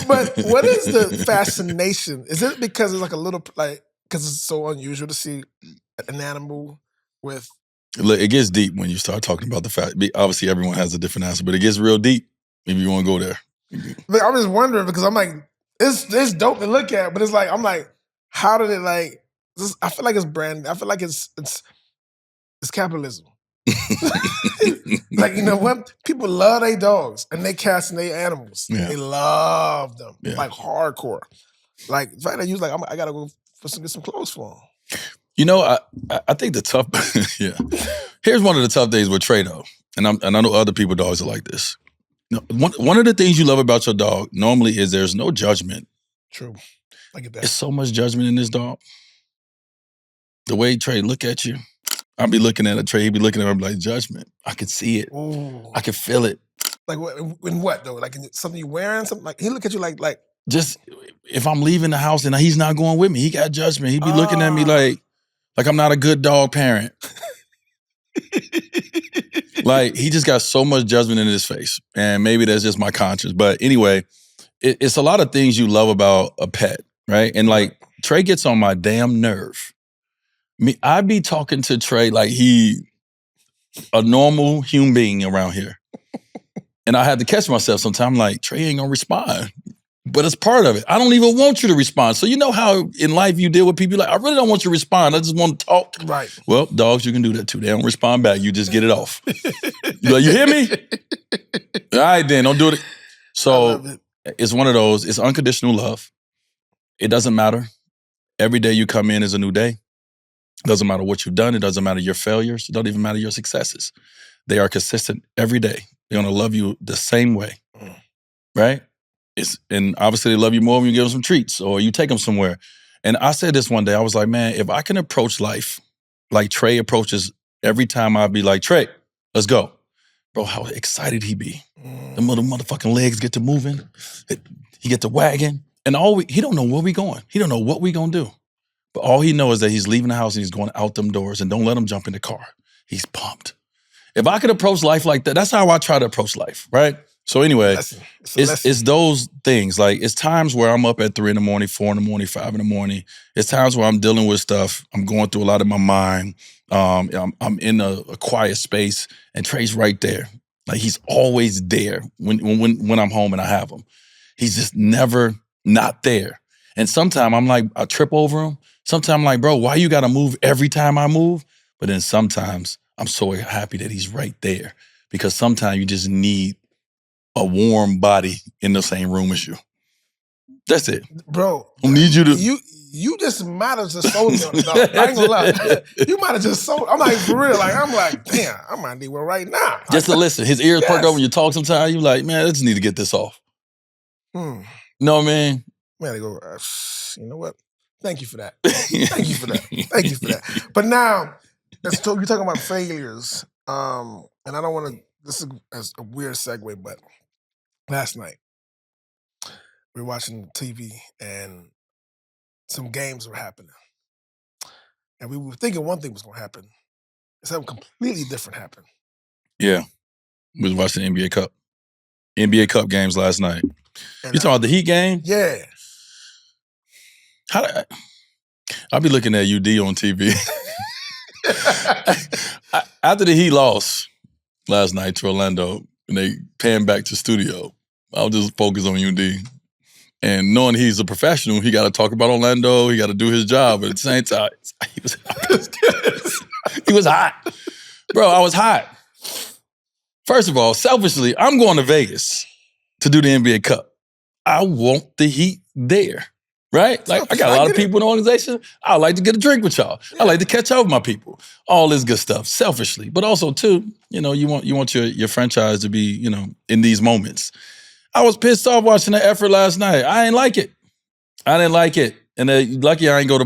But what is the fascination? Is it because it's like a little, like, because it's so unusual to see an animal with... Look, it gets deep when you start talking about the fact. Obviously, everyone has a different answer, but it gets real deep if you want to go there. But I'm just wondering because I'm like, it's dope to look at, but it's like, I'm like, how did it like... I feel like it's brand. I feel like it's capitalism. Like, you know what? People love their dogs and they cats and their animals. Yeah. They love them like hardcore. Like the fact that you was like, I gotta go get some clothes for them. You know, I think the tough. Here's one of the tough things with Trey though, and I know other people's dogs are like this. One of the things you love about your dog normally is there's no judgment. True, I get that. There's so much judgment in this dog. The way Trey look at you, I'll be looking at a Trey, he'd be looking at him like judgment. I could see it. Ooh. I could feel it. Like in what though? Like in something you wearing? Something like he look at you like just if I'm leaving the house and he's not going with me, he got judgment. He'd be looking at me like I'm not a good dog parent. Like, he just got so much judgment in his face. And maybe that's just my conscience. But anyway, it's a lot of things you love about a pet, right? And like, Trey gets on my damn nerve. I be talking to Trey like he a normal human being around here. And I had to catch myself sometimes, like, Trey ain't gonna respond. But it's part of it. I don't even want you to respond. So you know how in life you deal with people like, I really don't want you to respond. I just want to talk. Right. Well, dogs, you can do that too. They don't respond back. You just get it off. You're like, you hear me? All right, then, don't do it. So it's one of those, it's unconditional love. It doesn't matter. Every day you come in is a new day. It doesn't matter what you've done. It doesn't matter your failures. It doesn't even matter your successes. They are consistent every day. They're going to love you the same way, right? And obviously they love you more when you give them some treats or you take them somewhere. And I said this one day, I was like, man, if I can approach life like Trey approaches every time I'd be like, Trey, let's go. Bro, how excited he be. The motherfucking legs get to moving. He get to wagging. And he don't know where we going. He don't know what we gonna do. But all he knows is that he's leaving the house and he's going out them doors, and don't let him jump in the car. He's pumped. If I could approach life like that, that's how I try to approach life, right? So anyway, it's those things. Like, it's times where I'm up at 3 a.m, 4 a.m, 5 a.m. It's times where I'm dealing with stuff. I'm going through a lot in my mind. I'm in a quiet space, and Trey's right there. Like, he's always there when I'm home and I have him. He's just never not there. And sometimes I'm like, I trip over him. Sometimes I'm like, bro, why you gotta move every time I move? But then sometimes I'm so happy that he's right there, because sometimes you just need a warm body in the same room as you. That's it. Bro, I need you to... You just might have just sold me on the dog. I ain't gonna lie. You might have just sold. I'm like, for real. Like, I'm like, damn, I might need one right now. Just to listen. His ears perk up when you talk sometimes. You like, man, I just need to get this off. You know what I mean? Man, I go, you know what? Thank you for that. Thank you for that. Thank you for that. But now, you're talking about failures. And I don't want to, this is a weird segue, but last night, we were watching TV and some games were happening. And we were thinking one thing was going to happen. Something completely different happened. Yeah. We was watching the NBA Cup. NBA Cup games last night. And you talking about the Heat game? Yeah. I'll be looking at UD on TV. After the Heat lost last night to Orlando, and they panned back to studio, I'll just focus on UD. And knowing he's a professional, he got to talk about Orlando. He got to do his job. But at the same time, he was hot. He was hot. Bro, I was hot. First of all, selfishly, I'm going to Vegas to do the NBA Cup. I want the Heat there, right? Like, I got a lot of people in the organization. I like to get a drink with y'all. I like to catch up with my people. All this good stuff, selfishly. But also, too, you know, you want your franchise to be, you know, in these moments. I was pissed off watching the effort last night. I didn't like it. And lucky I ain't go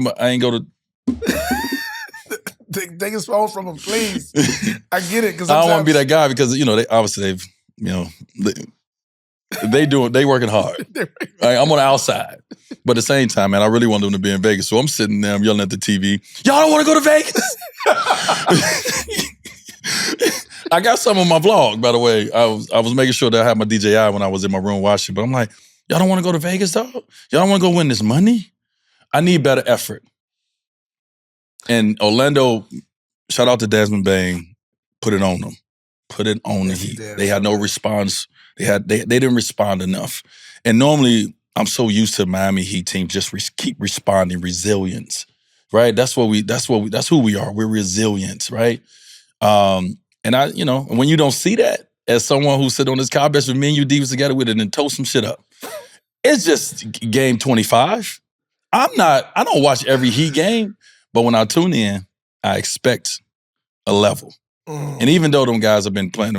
to. Take his phone from him, please. I get it. I don't want to be that guy because, you know, they've, you know, they working hard. Right, I'm on the outside. But at the same time, man, I really want them to be in Vegas. So I'm sitting there, I'm yelling at the TV, y'all don't want to go to Vegas? I got some on my vlog, by the way. I was making sure that I had my DJI when I was in my room watching, but I'm like, y'all don't want to go to Vegas, dog? Y'all don't want to go win this money? I need better effort. And Orlando, shout out to Desmond Bain, put it on them. Put it on the Heat. They had no response. They didn't respond enough. And normally, I'm so used to Miami Heat team just keep responding, resilience, right? That's who we are. We're resilient, right? And when you don't see that as someone who sit on this car bench with me and you divas together with it and toast some shit up, it's just game 25. I don't watch every Heat game, but when I tune in, I expect a level. And even though them guys have been playing,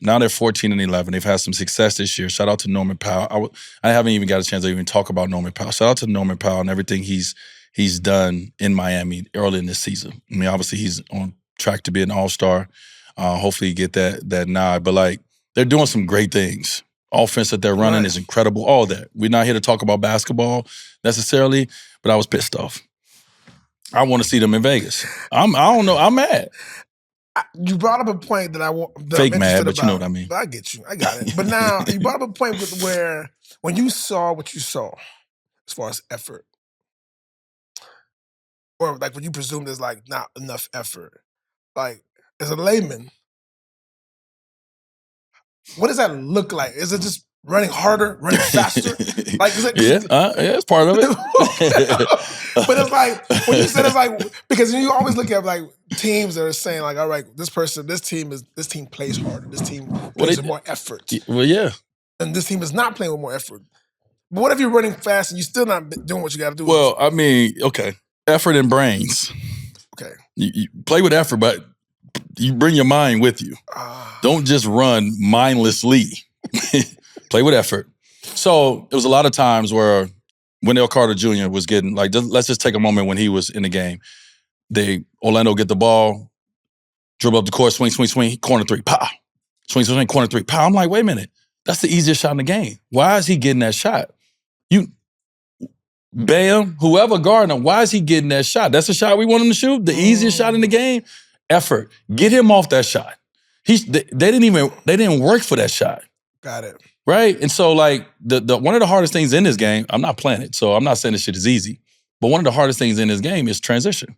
now they're 14 and 11. They've had some success this year. Shout out to Norman Powell. I haven't even got a chance to even talk about Norman Powell. Shout out to Norman Powell and everything he's done in Miami early in this season. I mean, obviously he's on track to be an all-star. Hopefully you get that nod. But like, they're doing some great things. offense that they're running is incredible, all that. We're not here to talk about basketball necessarily, but I was pissed off. I want to see them in Vegas. I don't know. I'm mad. You brought up a point that Fake mad, but you know what I mean. But I get you. I got it. But now you brought up a point where when you saw what you saw as far as effort, or like when you presume there's like not enough effort, like as a layman, what does that look like? Is it just running harder, running faster? Like, is it, yeah, it's part of it. But it's like when you said it's like because you always look at like teams that are saying like, all right, this team plays harder, this team plays with more effort. Well, yeah, and this team is not playing with more effort. But what if you're running fast and you're still not doing what you got to do? Well, I mean, okay, effort and brains. Okay, you play with effort, but you bring your mind with you. Don't just run mindlessly. Play with effort. So it was a lot of times where Wendell Carter Jr. was getting, like, let's just take a moment when he was in the game. Orlando get the ball, dribble up the court, swing, corner three, pow. Swing, corner three, pow. I'm like, wait a minute. That's the easiest shot in the game. Why is he getting that shot? Bam, whoever guarding him, why is he getting that shot? That's the shot we want him to shoot? The easiest shot in the game? Effort. Get him off that shot. They didn't work for that shot. Got it. Right? And so like the one of the hardest things in this game, I'm not playing it, so I'm not saying this shit is easy, but one of the hardest things in this game is transition.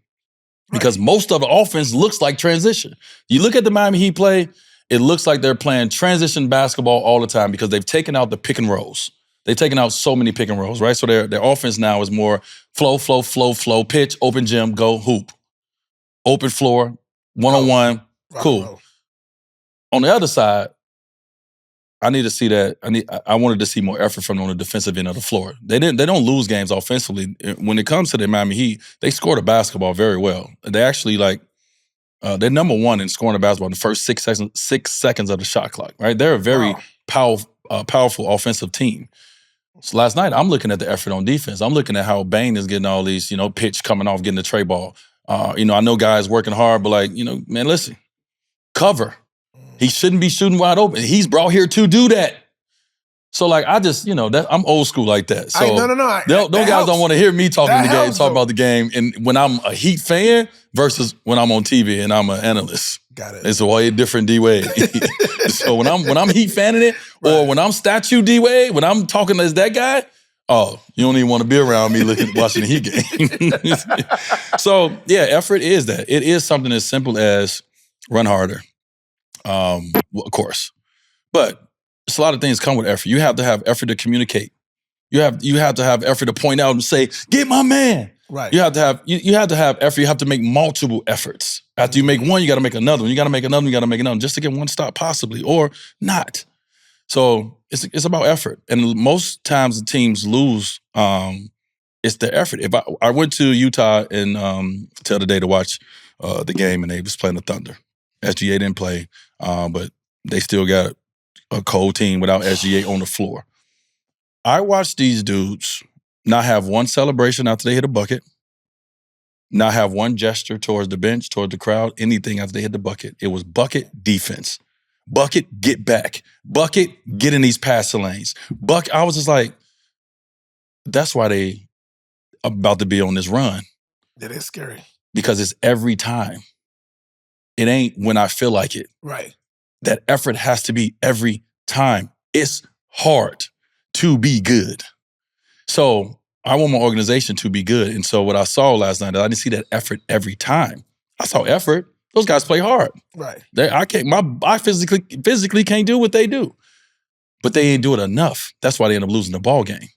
Because most of the offense looks like transition. You look at the Miami Heat play, it looks like they're playing transition basketball all the time because they've taken out the pick and rolls. They've taken out so many pick and rolls, right? So their offense now is more flow, pitch, open gym, go, hoop. Open floor, one-on-one, cool. On the other side, I need to see that. I wanted to see more effort from them on the defensive end of the floor. They don't lose games offensively. When it comes to the Miami Heat, they score the basketball very well. They actually they're number one in scoring the basketball in the first 6 seconds of the shot clock, right? They're a very powerful offensive team. So last night, I'm looking at the effort on defense. I'm looking at how Bane is getting all these, pitch coming off, getting the Trey ball. I know guys working hard, but man, listen, cover. He shouldn't be shooting wide open. He's brought here to do that. So I just, I'm old school like that. So no. Those guys don't want to hear me talking about the game. And when I'm a Heat fan versus when I'm on TV and I'm an analyst. Got it. It's a way different D-Wade. So when I'm Heat fanning it, or when I'm statue D-Wade, when I'm talking as that guy, you don't even want to be around me watching the Heat game. So yeah, effort is that. It is something as simple as run harder. Of course. But it's a lot of things come with effort. You have to have effort to communicate. You have to have effort to point out and say, get my man. Right. You have to have effort. You have to make multiple efforts. After you make one, you got to make another one. You got to make another one, you got to make another one, just to get one stop possibly, or not. So it's about effort. And most times the teams lose, it's their effort. If I went to Utah and the other day to watch the game, and they was playing the Thunder. SGA didn't play, but they still got a cold team without SGA on the floor. I watched these dudes not have one celebration after they hit a bucket, not have one gesture towards the bench, towards the crowd, anything after they hit the bucket. It was bucket defense. Bucket, get back. Bucket, get in these passing lanes. I was just like, that's why they about to be on this run. It is scary. Because it's every time. It ain't when I feel like it. Right. That effort has to be every time. It's hard to be good. So I want my organization to be good. And so what I saw last night, I didn't see that effort every time. I saw effort. Those guys play hard. Right. I physically can't do what they do. But they ain't do it enough. That's why they end up losing the ball game.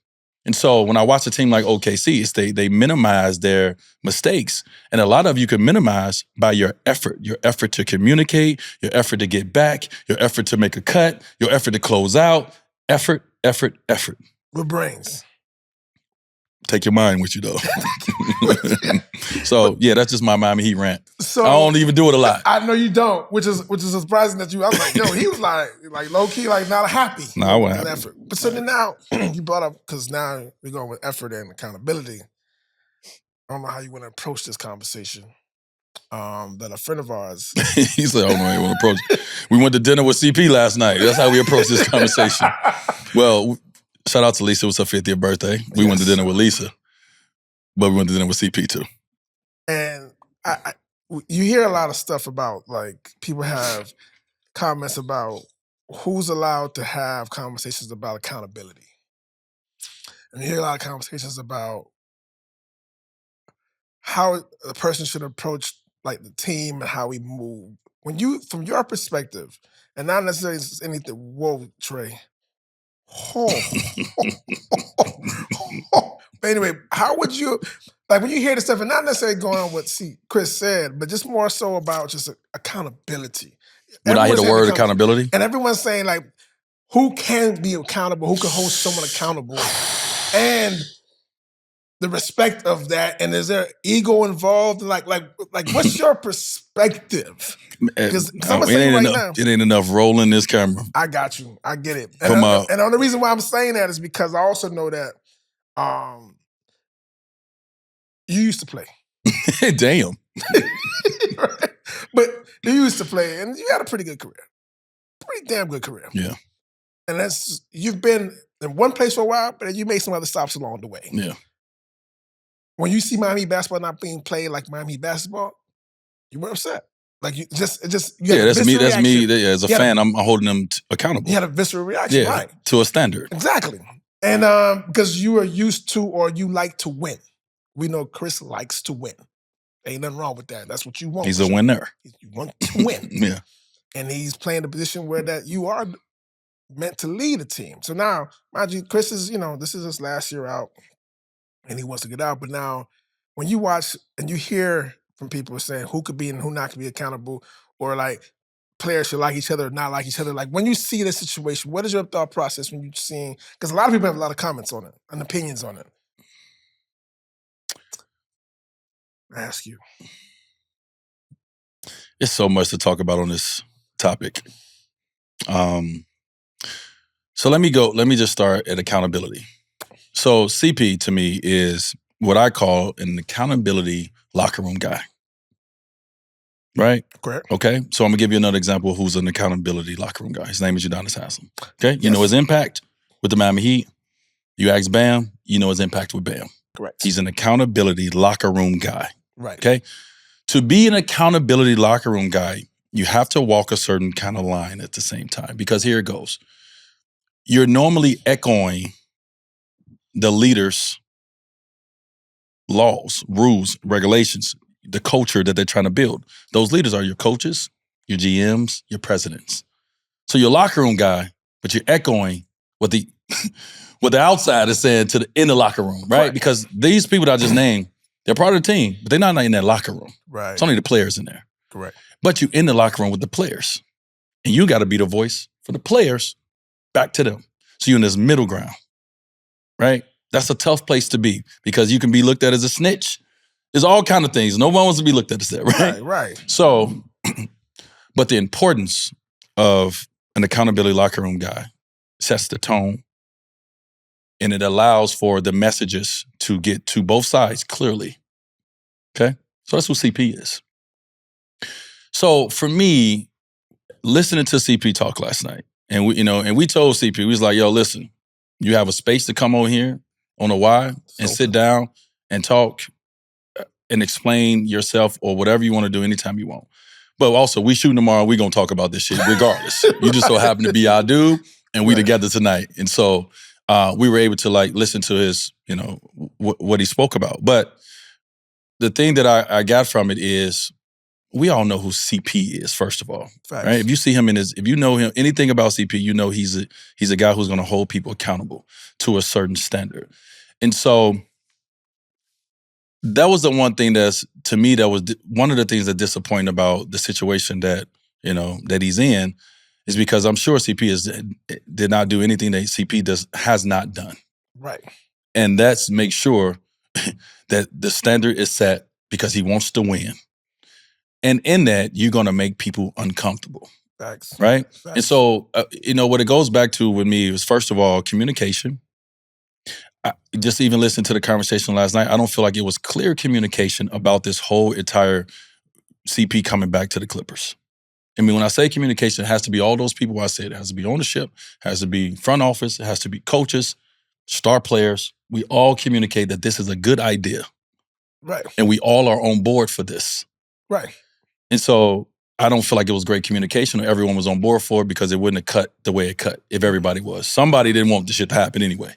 And so when I watch a team like OKC, it's they minimize their mistakes. And a lot of you can minimize by your effort to communicate, your effort to get back, your effort to make a cut, your effort to close out. Effort. With brains. Take your mind with you, though. So, yeah, that's just my Miami Heat rant. So I don't even do it a lot. I know you don't, which is surprising that you. I was like, yo, he was like low key, not happy. No, I wasn't happy. Effort. But so then now you brought up, because now we're going with effort and accountability. I don't know how you want to approach this conversation. that a friend of ours. He said, "Oh no, I want to approach." We went to dinner with CP last night. That's how we approached this conversation. Well, shout out to Lisa. It was her 50th birthday. We went to dinner with Lisa, but we went to dinner with CP too. And you hear a lot of stuff about, like, people have comments about who's allowed to have conversations about accountability. And you hear a lot of conversations about how a person should approach, like, the team and how we move. When you, from your perspective, and not necessarily anything, whoa, Trey. But anyway, how would you, like, when you hear this stuff, and not necessarily going on what Chris said, but just more so about just accountability. When I hear the word accountability? And everyone's saying, like, who can be accountable? Who can hold someone accountable? And the respect of that, and is there ego involved? Like, what's your perspective? Because I'm gonna say right now, it ain't enough rolling this camera. I got you. I get it. And the only reason why I'm saying that is because I also know that you used to play. Damn. Right? But you used to play, and you had a pretty good career. Pretty damn good career. Yeah. And you've been in one place for a while, but you made some other stops along the way. Yeah. When you see Miami basketball not being played like Miami basketball, you were upset. Like, you just that's me. That's me. Yeah, as a fan, I'm holding them accountable. You had a visceral reaction, right? To a standard. Exactly. And because you are used to, or you like to win. We know Chris likes to win. Ain't nothing wrong with that. That's what you want. He's a winner. You want to win. Yeah. And he's playing the position where that you are meant to lead a team. So now, mind you, Chris is, this is his last year out, and he wants to get out. But now, when you watch and you hear from people saying who could be and who not could be accountable, or like players should like each other or not like each other, like, when you see this situation, what is your thought process when you're seeing, because a lot of people have a lot of comments on it and opinions on it. I ask you. It's so much to talk about on this topic. So let me just start at accountability. So CP to me is what I call an accountability locker room guy. Right? Correct. Okay. So I'm gonna give you another example of who's an accountability locker room guy. His name is Udonis Haslem. Okay. You know his impact with the Miami Heat. You ask Bam, you know his impact with Bam. Correct. He's an accountability locker room guy. Right. Okay. To be an accountability locker room guy, you have to walk a certain kind of line at the same time, because here it goes. You're normally echoing the leader's laws, rules, regulations, the culture that they're trying to build. Those leaders are your coaches, your GMs, your presidents. So you're a locker room guy, but you're echoing what the what the outside is saying in the locker room, right? Because these people that I just named, they're part of the team, but they're not in that locker room. Right. It's only the players in there. Correct. But you're in the locker room with the players. And you got to be the voice for the players back to them. So you're in this middle ground, right? That's a tough place to be, because you can be looked at as a snitch. There's all kind of things. No one wants to be looked at as that, right? Right. So, but the importance of an accountability locker room guy sets the tone, and it allows for the messages to get to both sides clearly. Okay? So that's what CP is. So for me, listening to CP talk last night, and we told CP, we was like, yo, listen, you have a space to come on here on a Y and sit down and talk and explain yourself or whatever you want to do anytime you want. But also, we shooting tomorrow, we gonna talk about this shit regardless. You just so happen to be our dude, and we together tonight. And so we were able to listen to his, what he spoke about. But the thing that I got from it is, we all know who CP is, first of all. Facts. Right? If you see him if you know him, anything about CP, you know he's a guy who's gonna hold people accountable to a certain standard. And so that was the one thing to me, that was one of the things that disappointed about the situation that he's in, is because I'm sure CP did not do anything that CP has not done. Right. And that's make sure that the standard is set because he wants to win. And in that, you're going to make people uncomfortable. Facts. Right? Facts. And so, what it goes back to with me is, first of all, communication. Just even listening to the conversation last night, I don't feel like it was clear communication about this whole entire CP coming back to the Clippers. I mean, when I say communication, it has to be all those people I said. It has to be ownership, it has to be front office, it has to be coaches, star players. We all communicate that this is a good idea. Right. And we all are on board for this. Right. And so I don't feel like it was great communication or everyone was on board for it because it wouldn't have cut the way it cut if everybody was. Somebody didn't want this shit to happen anyway.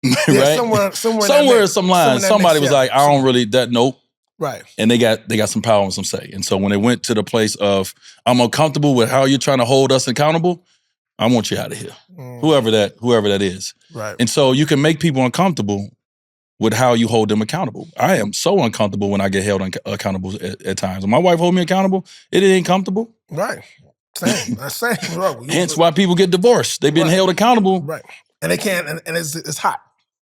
Yeah, right? somewhere some lines. Somebody was like, I don't really, nope. Right. And they got some power and some say. And so when it went to the place of, I'm uncomfortable with how you're trying to hold us accountable, I want you out of here. Whoever that is. Right. And so you can make people uncomfortable with how you hold them accountable. I am so uncomfortable when I get held accountable at times. When my wife hold me accountable, it ain't comfortable. Right. Same. Bro. Hence why people get divorced. They've been held accountable. Right. And they can't, and it's hot.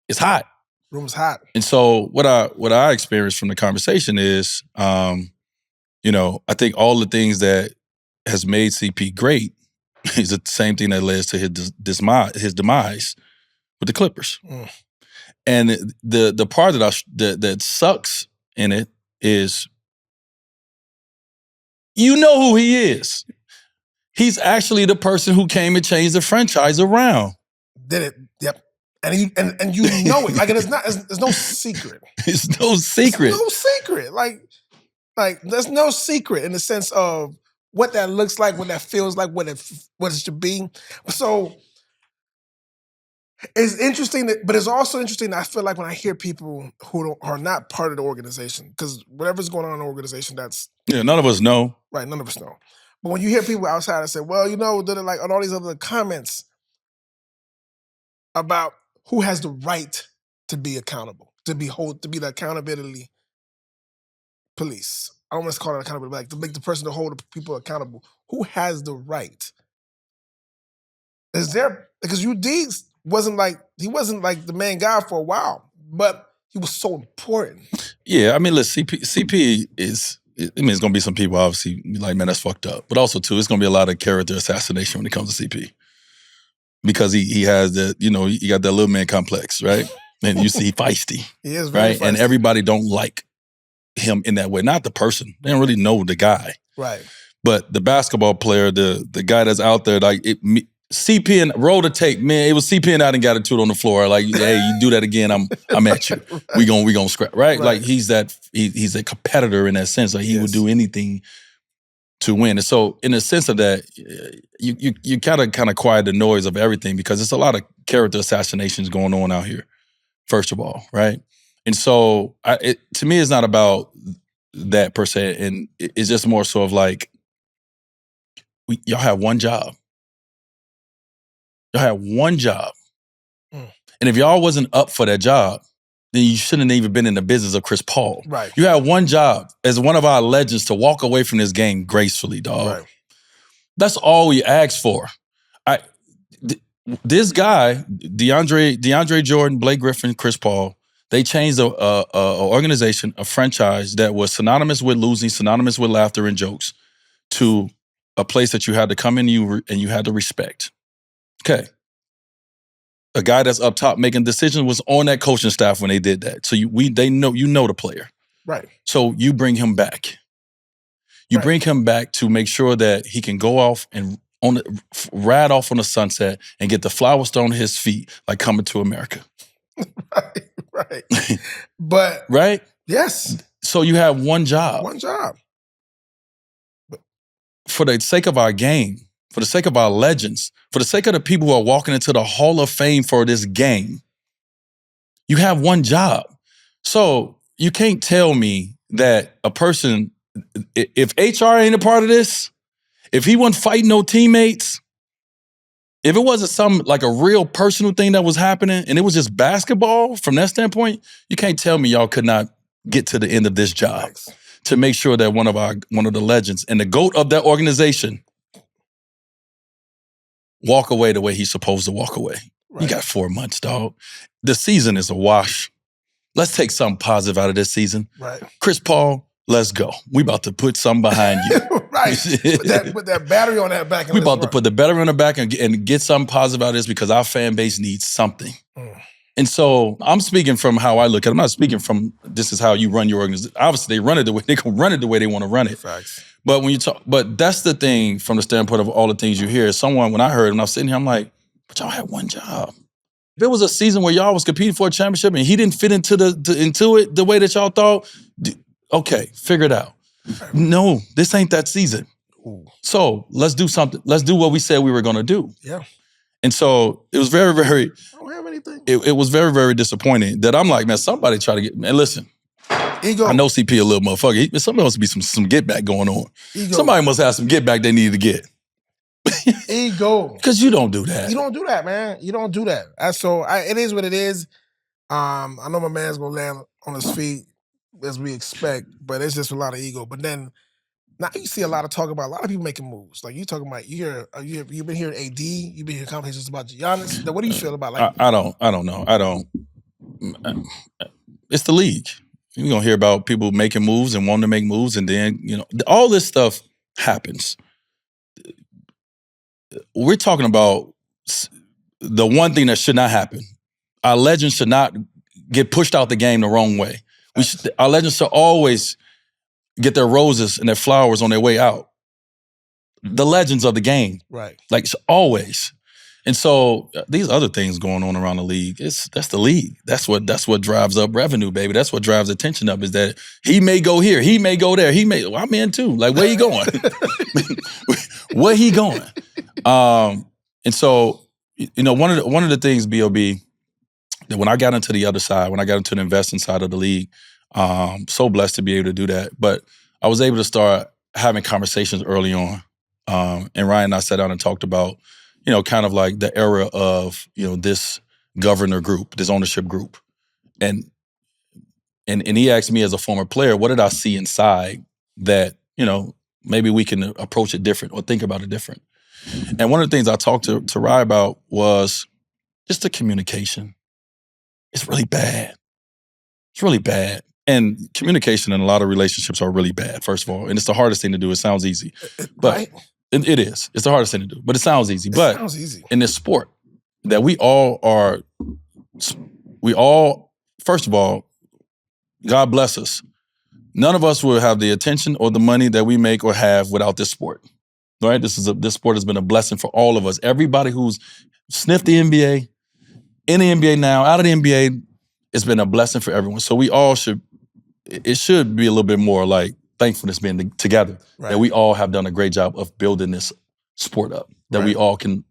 It's hot. Room's hot. And so what I experienced from the conversation is, you know, I think all the things that has made CP great is the same thing that leads to his demise with the Clippers. And the part that sucks in it is, you know who he is. He's actually the person who came and changed the franchise around. Did it? Yep. And you know it. Like, it's no secret. It's no secret. It's no secret. Like there's no secret in the sense of what that looks like, what that feels like, what it should be. So it's interesting, but it's also interesting that I feel like when I hear people who are not part of the organization, because whatever's going on in the organization, that's... Yeah, none of us know. Right, none of us know. But when you hear people outside that say, well, you know, they're like on all these other comments about who has the right to be accountable, to be the accountability police. I don't want to call it accountability, but like to make the person to hold the people accountable. Who has the right? Is there, because UD wasn't like the main guy for a while, but he was so important. Yeah, I mean, listen, CP is, I mean, it's going to be some people obviously like, man, that's fucked up. But also, too, it's going to be a lot of character assassination when it comes to CP. Because he has that, you know, he got that little man complex, right? And you see he feisty. He is very right? feisty. And everybody don't like him in that way. Not the person. They don't really know the guy. Right. But the basketball player, the guy that's out there, like, CP and roll the tape, man. It was CP and I done got into it on the floor. Like, hey, you do that again, I'm at you. Right. We gonna scrap, right? Like he's a competitor in that sense. Like he would do anything to win. And so in the sense of that, you kind of quiet the noise of everything because there's a lot of character assassinations going on out here, first of all, right? And so to me, it's not about that per se. And it's just more so of like, y'all have one job. Y'all had one job. And if y'all wasn't up for that job, then you shouldn't have even been in the business of Chris Paul. Right. You had one job as one of our legends to walk away from this game gracefully, dog. Right. That's all we asked for. This guy, DeAndre Jordan, Blake Griffin, Chris Paul, they changed a organization, a franchise that was synonymous with losing, synonymous with laughter and jokes, to a place that you had to come in and you had to respect. Okay. A guy that's up top making decisions was on that coaching staff when they did that. So they know the player. Right. So you bring him back. You bring him back to make sure that he can go off and ride off on the sunset and get the flowers thrown at his feet like Coming to America. Right. But right? Yes. So you have one job. One job. For the sake of our game, for the sake of our legends, for the sake of the people who are walking into the Hall of Fame for this game, you have one job. So you can't tell me that a person, if HR ain't a part of this, if he wasn't fighting no teammates, if it wasn't some like a real personal thing that was happening and it was just basketball from that standpoint, you can't tell me y'all could not get to the end of this job to make sure that one of the legends and the GOAT of that organization walk away the way he's supposed to walk away. Right. You got 4 months, dog. The season is a wash. Let's take something positive out of this season. Right. Chris Paul, let's go. We about to put something behind you. Right. Put that battery on that back. We about to put the battery on the back and get something positive out of this because our fan base needs something. And so I'm speaking from how I look at it. I'm not speaking from this is how you run your organization. Obviously, they run it the way they can run it the way they want to run it. Facts. But when you talk, but that's the thing from the standpoint of all the things you hear. Someone, when I heard, when I was sitting here, I'm like, but y'all had one job. If it was a season where y'all was competing for a championship and he didn't fit into it the way that y'all thought, okay, figure it out. No, this ain't that season. Ooh. So let's do something. Let's do what we said we were going to do. Yeah. And so it was very, very. I don't have anything. It was very, very disappointing that I'm like, man, somebody try to get. Man, listen. Ego. I know CP a little motherfucker. Somebody must be some get back going on. Ego. Somebody must have some get back they needed to get. Ego. Because you don't do that. You don't do that, man. You don't do that. It is what it is. I know my man's gonna land on his feet as we expect, but it's just a lot of ego. But then now you see a lot of talk about a lot of people making moves. Like you talking about you've been hearing AD, you've been hearing conversations about Giannis. What do you feel about like? I don't know. It's the league. You're gonna hear about people making moves and wanting to make moves, and then all this stuff happens. We're talking about the one thing that should not happen. Our legends should not get pushed out the game the wrong way. Our legends should always get their roses and their flowers on their way out. The legends of the game. Right. Like always. And so these other things going on around the league, that's the league. That's what drives up revenue, baby. That's what drives attention up is that he may go here, he may go there, I'm in too. Like, where he going? Where he going? And so, one of the things, B.O.B., that when I got into the other side, when I got into the investing side of the league, so blessed to be able to do that. But I was able to start having conversations early on. And Ryan and I sat down and talked about, kind of like the era of, this governor group, this ownership group. And he asked me as a former player, what did I see inside that, maybe we can approach it different or think about it different. And one of the things I talked to Ryan about was just the communication. It's really bad. It's really bad. And communication in a lot of relationships are really bad, first of all. And it's the hardest thing to do. It sounds easy. But right? It is. It's the hardest thing to do. But it sounds easy. It sounds easy. In this sport, that we all, first of all, God bless us. None of us will have the attention or the money that we make or have without this sport. Right? This sport has been a blessing for all of us. Everybody who's sniffed the NBA, in the NBA now, out of the NBA, it's been a blessing for everyone. So we all should be a little bit more like thankfulness being together. Right. That we all have done a great job of building this sport up. That we all can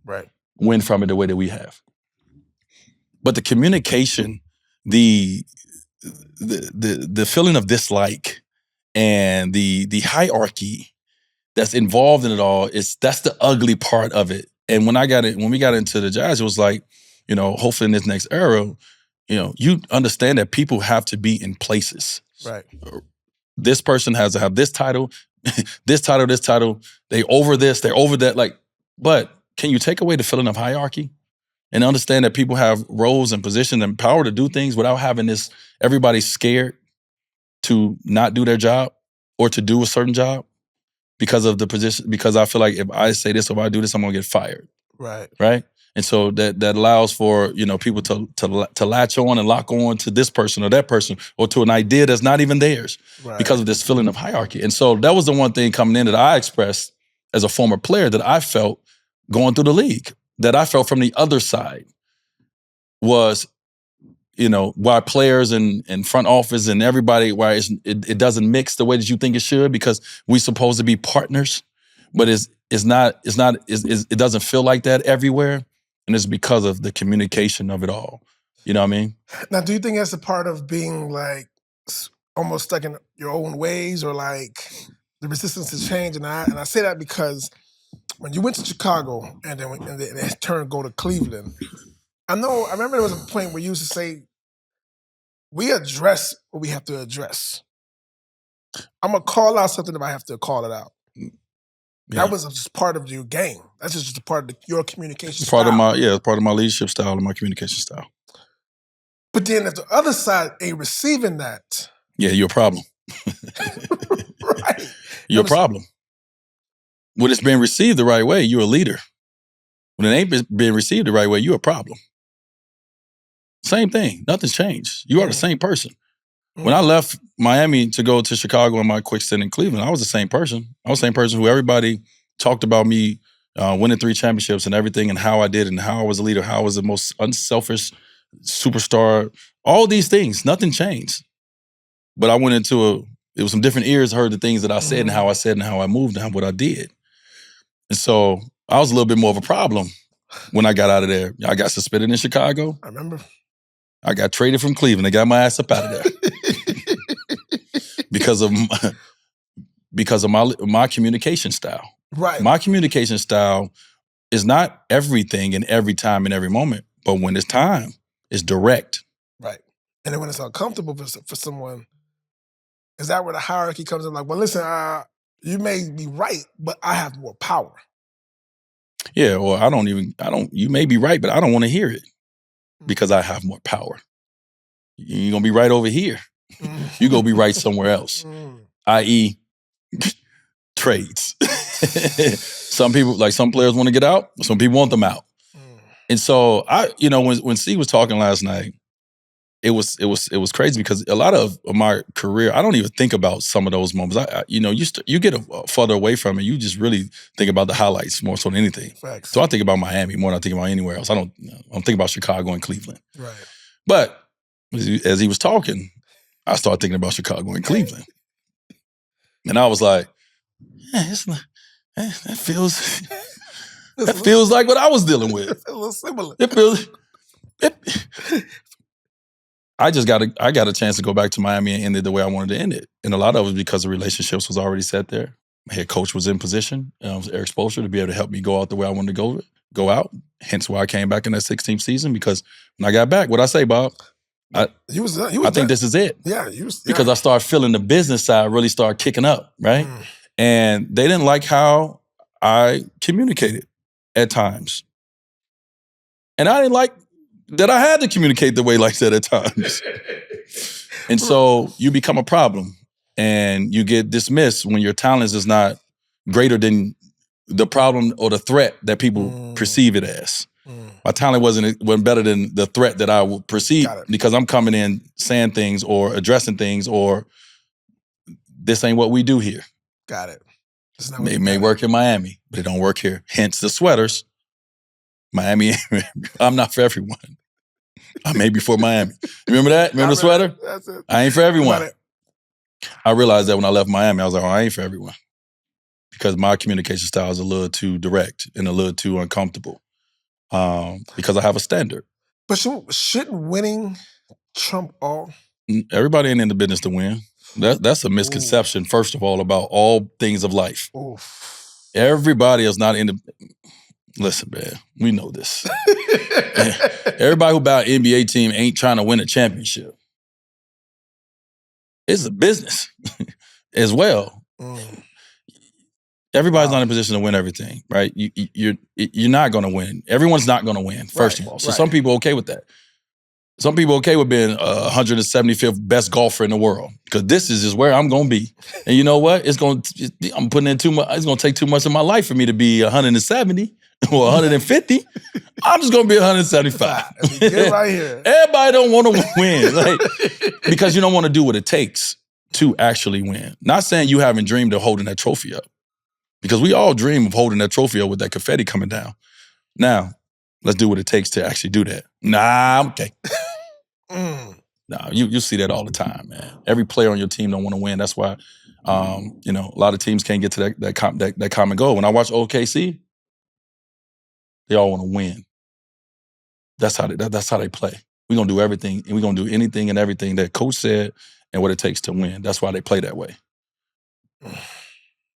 win from it the way that we have. But the communication, the feeling of dislike and the hierarchy that's involved in it all, that's the ugly part of it. And when we got into the Jazz, it was like, hopefully in this next era, you understand that people have to be in places. Right. This person has to have this title, this title. They over this, they're over that. But can you take away the feeling of hierarchy and understand that people have roles and positions and power to do things without having this, everybody's scared to not do their job or to do a certain job because of the position, because I feel like if I say this, if I do this, I'm gonna get fired. Right. Right? And so that allows for, people to latch on and lock on to this person or that person or to an idea that's not even theirs because of this feeling of hierarchy. And so that was the one thing coming in that I expressed as a former player that I felt going through the league, that I felt from the other side was, why players and front office and everybody, why it doesn't mix the way that you think it should because we're supposed to be partners, but it doesn't feel like that everywhere. And it's because of the communication of it all. You know what I mean? Now, do you think that's a part of being like almost stuck in your own ways or like the resistance to change? And I say that because when you went to Chicago and then it turned go to Cleveland, I remember there was a point where you used to say, we address what we have to address. I'm going to call out something if I have to call it out. Yeah. That was just part of your game. That's just a part of your communication style. Part of my leadership style and my communication style. But then if the other side ain't receiving that. Yeah, you're a problem. Right. You're a problem. When it's being received the right way, you're a leader. When it ain't being received the right way, you're a problem. Same thing. Nothing's changed. You are the same person. When I left Miami to go to Chicago in my quick stint in Cleveland, I was the same person. I was the same person who everybody talked about me winning 3 championships and everything and how I did and how I was a leader, how I was the most unselfish superstar, all these things. Nothing changed. But I went into it was some different ears heard the things that I said and how I said and how I moved and what I did. And so I was a little bit more of a problem when I got out of there. I got suspended in Chicago. I remember. I got traded from Cleveland. They got my ass up out of there. because of my communication style. Right. My communication style is not everything in every time and every moment, but when it's time, it's direct. Right. And then when it's uncomfortable for someone, is that where the hierarchy comes in? Like, well, listen, you may be right, but I have more power. Yeah, or you may be right, but I don't want to hear it because I have more power. You're going to be right over here. You're going to be right somewhere else, i.e. trades. Some people, like some players want to get out, some people want them out. And so when C was talking last night, it was crazy because a lot of my career, I don't even think about some of those moments. You get further away from it. You just really think about the highlights more so than anything. Facts. So I think about Miami more than I think about anywhere else. I'm thinking about Chicago and Cleveland. Right. But as he was talking, I started thinking about Chicago and Cleveland. And I was like, that feels like what I was dealing with. It's a little similar. I got a chance to go back to Miami and end it the way I wanted to end it. And a lot of it was because the relationships was already set there. My head coach was in position. It was Eric Spoelstra to be able to help me go out the way I wanted to go out. Hence why I came back in that 16th season, because when I got back, what'd I say, Bob? I think this is it. Yeah, because I started feeling the business side really start kicking up, right? And they didn't like how I communicated at times. And I didn't like that I had to communicate the way like that at times. And so you become a problem and you get dismissed when your talent is not greater than the problem or the threat that people perceive it as. My talent wasn't better than the threat that I would perceive because I'm coming in saying things or addressing things or this ain't what we do here. Got it. It may work in Miami, but it don't work here. Hence the sweaters. Miami, I'm not for everyone. I may be for Miami. Remember that? Remember the sweater? That's it. I ain't for everyone. I realized that when I left Miami, I was like, I ain't for everyone. Because my communication style is a little too direct and a little too uncomfortable. Because I have a standard. But shouldn't winning trump all? Everybody ain't in the business to win. That's a misconception, first of all, about all things of life. Everybody is not in the... Listen, man, we know this. Everybody who buy an NBA team ain't trying to win a championship. It's a business as well. Everybody's not in a position to win everything, right? You're not going to win. Everyone's not going to win, first of all. So some people are okay with that. Some people are okay with being 175th best golfer in the world because this is just where I'm going to be. And you know what? I'm putting in too much. It's going to take too much of my life for me to be 170 or 150. I'm just going to be 175. Get right here. Everybody don't want to win, because you don't want to do what it takes to actually win. Not saying you haven't dreamed of holding that trophy up, because we all dream of holding that trophy up with that confetti coming down. Now, let's do what it takes to actually do that. Nah, I'm okay. No, you see that all the time, man. Every player on your team don't want to win. That's why, a lot of teams can't get to that common goal. When I watch OKC, they all want to win. That's how they play. We're gonna do everything, and we're gonna do anything and everything that coach said and what it takes to win. That's why they play that way.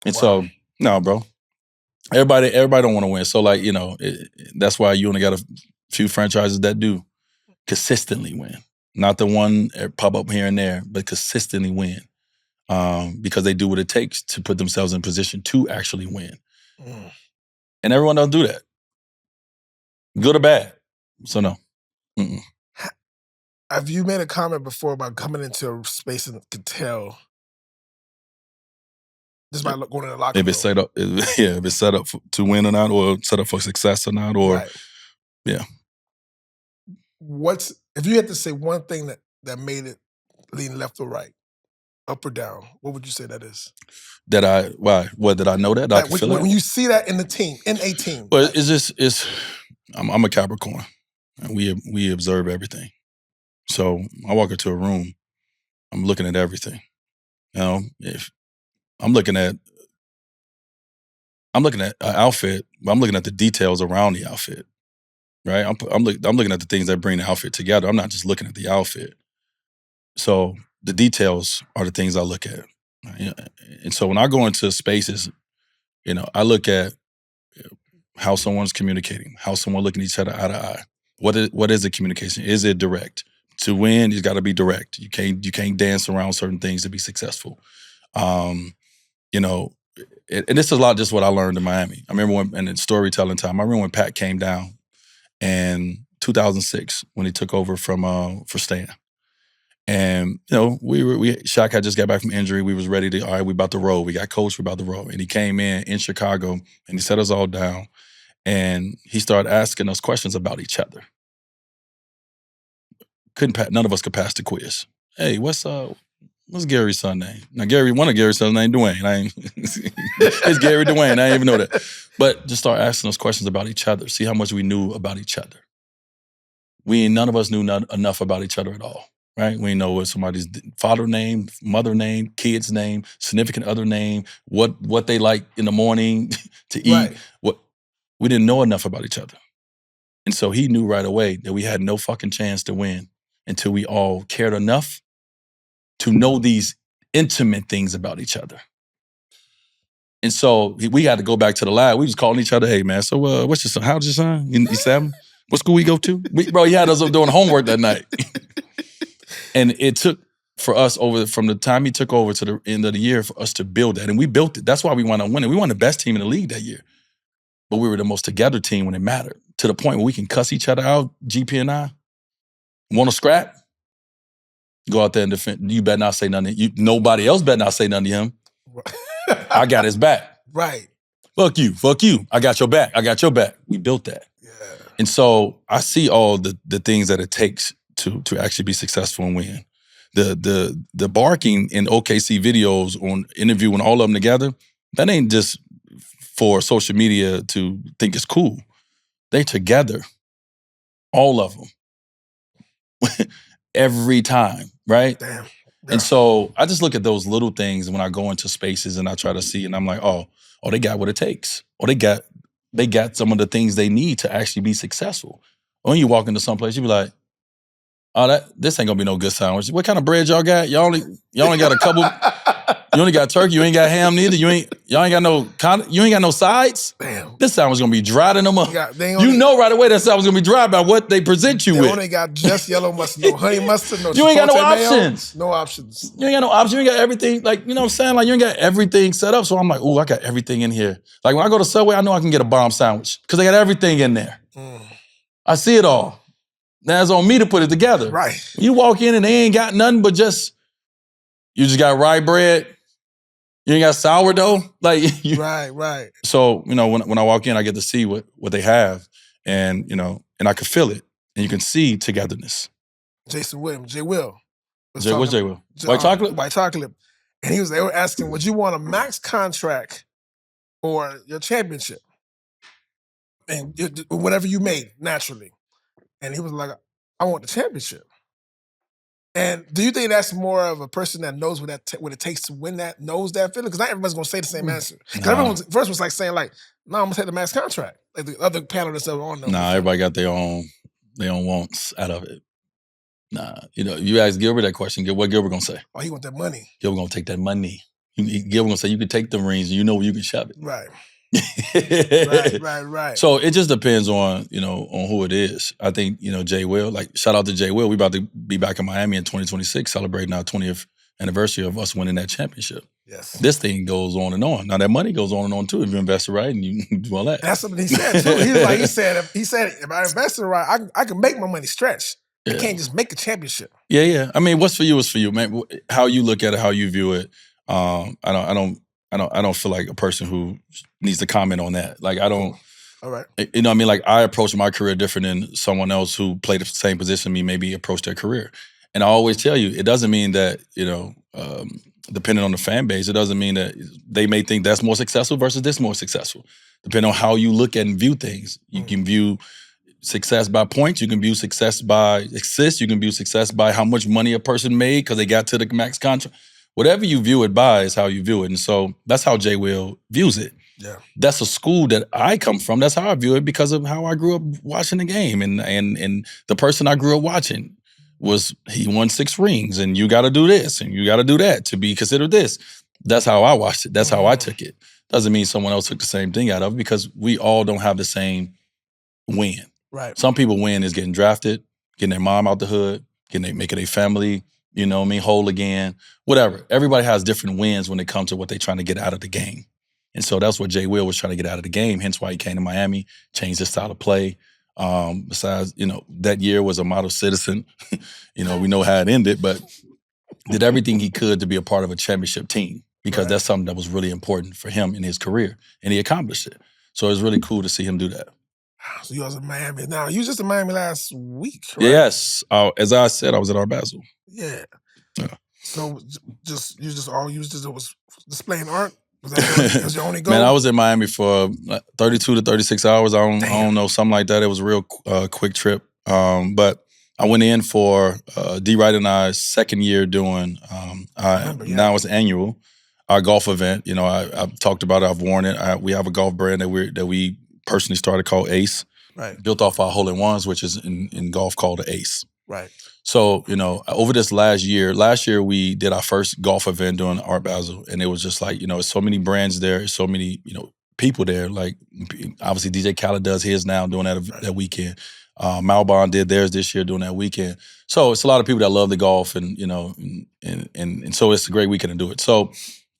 And so, no, bro. Everybody don't want to win. So, that's why you only got a few franchises that do consistently win. Not the one pop up here and there, but consistently win. Because they do what it takes to put themselves in position to actually win. And everyone doesn't do that. Good or bad. So, no. Have you made a comment before about coming into a space and could tell just by going in the locker room? If it's set up to win or not, or set up for success or not, or What's If you had to say one thing that made it lean left or right, up or down, what would you say that is? Why? What, did I know that? I can feel when it? you see that in a team. Well, I'm a Capricorn, and we observe everything. So I walk into a room, I'm looking at everything. You know, if I'm looking at an outfit, but I'm looking at the details around the outfit, right? I'm looking at the things that bring the outfit together. I'm not just looking at the outfit. So the details are the things I look at. And so when I go into spaces, I look at how someone's communicating, how someone looking at each other eye to eye. What is the communication? Is it direct? To win, you got to be direct. You can't dance around certain things to be successful. And this is a lot just what I learned in Miami. I remember in storytelling time, I remember when Pat came down in 2006 when he took over for Stan. And Shaq had just got back from injury. We was ready to, all right, we about to roll. We got coached, we about to roll. And he came in Chicago and he set us all down and he started asking us questions about each other. None of us could pass the quiz. Hey, what's Gary's son name? Now one of Gary's sons name Dwayne. It's Gary Dwayne. I didn't even know that. But just start asking us questions about each other. See how much we knew about each other. None of us knew enough about each other at all. Right? We didn't know what somebody's father name, mother name, kid's name, significant other name, what they like in the morning to eat. Right. We didn't know enough about each other. And so he knew right away that we had no fucking chance to win until we all cared enough to know these intimate things about each other. And so we had to go back to the lab. We was calling each other, hey man, so what's your son? How's your son? You 7? What school we go to? Bro, he had us up doing homework that night. And it took for us from the time he took over to the end of the year for us to build that. And we built it. That's why we wound up winning. We won the best team in the league that year. But we were the most together team when it mattered. To the point where we can cuss each other out, GP and I. Want to scrap? Go out there and defend. You better not say nothing. Nobody else better not say nothing to him. I got his back. Right. Fuck you. I got your back. We built that. Yeah. And so I see all the things that it takes to actually be successful and win. The barking in OKC videos on interviewing all of them together, that ain't just for social media to think it's cool. They together, all of them, every time, right? Damn. Yeah. And so I just look at those little things when I go into spaces and I try to see, and I'm like, oh, they got what it takes. Or they got some of the things they need to actually be successful. When you walk into some place, you be like, oh, this ain't gonna be no good sandwich. What kind of bread y'all got? Y'all only got a couple. You only got turkey. You ain't got y'all ain't got no sides. Damn. This sandwich gonna be dry to them up. You know right away that sandwich gonna be dry by what they present you with. They only got just yellow mustard, no honey mustard, no. You ain't got no options. No options. You ain't got no options. You ain't got everything. Like, you know what I'm saying? Like, you ain't got everything set up. So I'm like, ooh, I got everything in here. Like when I go to Subway, I know I can get a bomb sandwich because they got everything in there. I see it all. Now it's on me to put it together. Right. You walk in and they ain't got nothing but you just got rye bread. You ain't got sourdough. Like Right. So, when I walk in, I get to see what they have. And, and I can feel it. And you can see togetherness. Jason Williams, J. Will. What's J. Will? White chocolate? White chocolate. And they were asking, would you want a max contract or your championship? And whatever you made, naturally. And he was like, I want the championship. And do you think that's more of a person that knows what it takes to win that, knows that feeling? Because not everybody's going to say the same answer. Because everyone first was like saying like, no, I'm going to take the max contract. Like the other panelists that were on there. Nah, everybody got their own wants out of it. Nah, you ask Gilbert that question, what Gilbert going to say? Oh, he want that money. Gilbert going to take that money. Gilbert going to say, you can take the rings and you know where you can shove it. Right. Right. So it just depends on who it is. I think J. Will, like shout out to J. Will. We about to be back in Miami in 2026, celebrating our 20th anniversary of us winning that championship. Yes. This thing goes on and on. Now that money goes on and on too if you invest it right and you do all that. That's something he said too. He said if I invest it right, I can make my money stretch. Yeah. I can't just make a championship. Yeah. I mean, what's for you is for you, man. How you look at it, how you view it. I don't feel like a person who needs to comment on that. Like I don't All right. You know what I mean? Like, I approach my career different than someone else who played the same position me maybe approach their career. And I always tell you, it doesn't mean that, depending on the fan base, it doesn't mean that they may think that's more successful versus this more successful. Depending on how you look at and view things. You can view success by points. You can view success by assists. You can view success by how much money a person made because they got to the max contract. Whatever you view it by is how you view it. And so that's how Jay Will views it. Yeah. That's a school that I come from. That's how I view it because of how I grew up watching the game. And the person I grew up watching he won 6 rings, and you got to do this and you got to do that to be considered this. That's how I watched it. That's how I took it. Doesn't mean someone else took the same thing out of it because we all don't have the same win. Right. Some people win is getting drafted, getting their mom out the hood, making a family, whole again, whatever. Everybody has different wins when it comes to what they're trying to get out of the game. And so that's what Jay Will was trying to get out of the game, hence why he came to Miami, changed his style of play. Besides, that year was a model citizen. We know how it ended, but did everything he could to be a part of a championship team because that's something that was really important for him in his career, and he accomplished it. So it was really cool to see him do that. So you was in Miami. Now, you was just in Miami last week, right? Yes. As I said, I was at Art Basel. Yeah. So you was displaying art? Was that your only goal? Man, I was in Miami for 32 to 36 hours. I don't know, something like that. It was a real quick trip. But I went in for D-Wright and I's second year doing, now it's annual, our golf event. I've talked about it. I've worn it. We have a golf brand that we personally started called Ace. Right. Built off our hole-in-ones, which is in golf called the Ace. Right. So, over this last year we did our first golf event doing Art Basel, and it was just like, so many brands there, so many, people there. Like, obviously DJ Khaled does his now doing that weekend. Malbon did theirs this year doing that weekend. So it's a lot of people that love the golf, and and so it's a great weekend to do it. So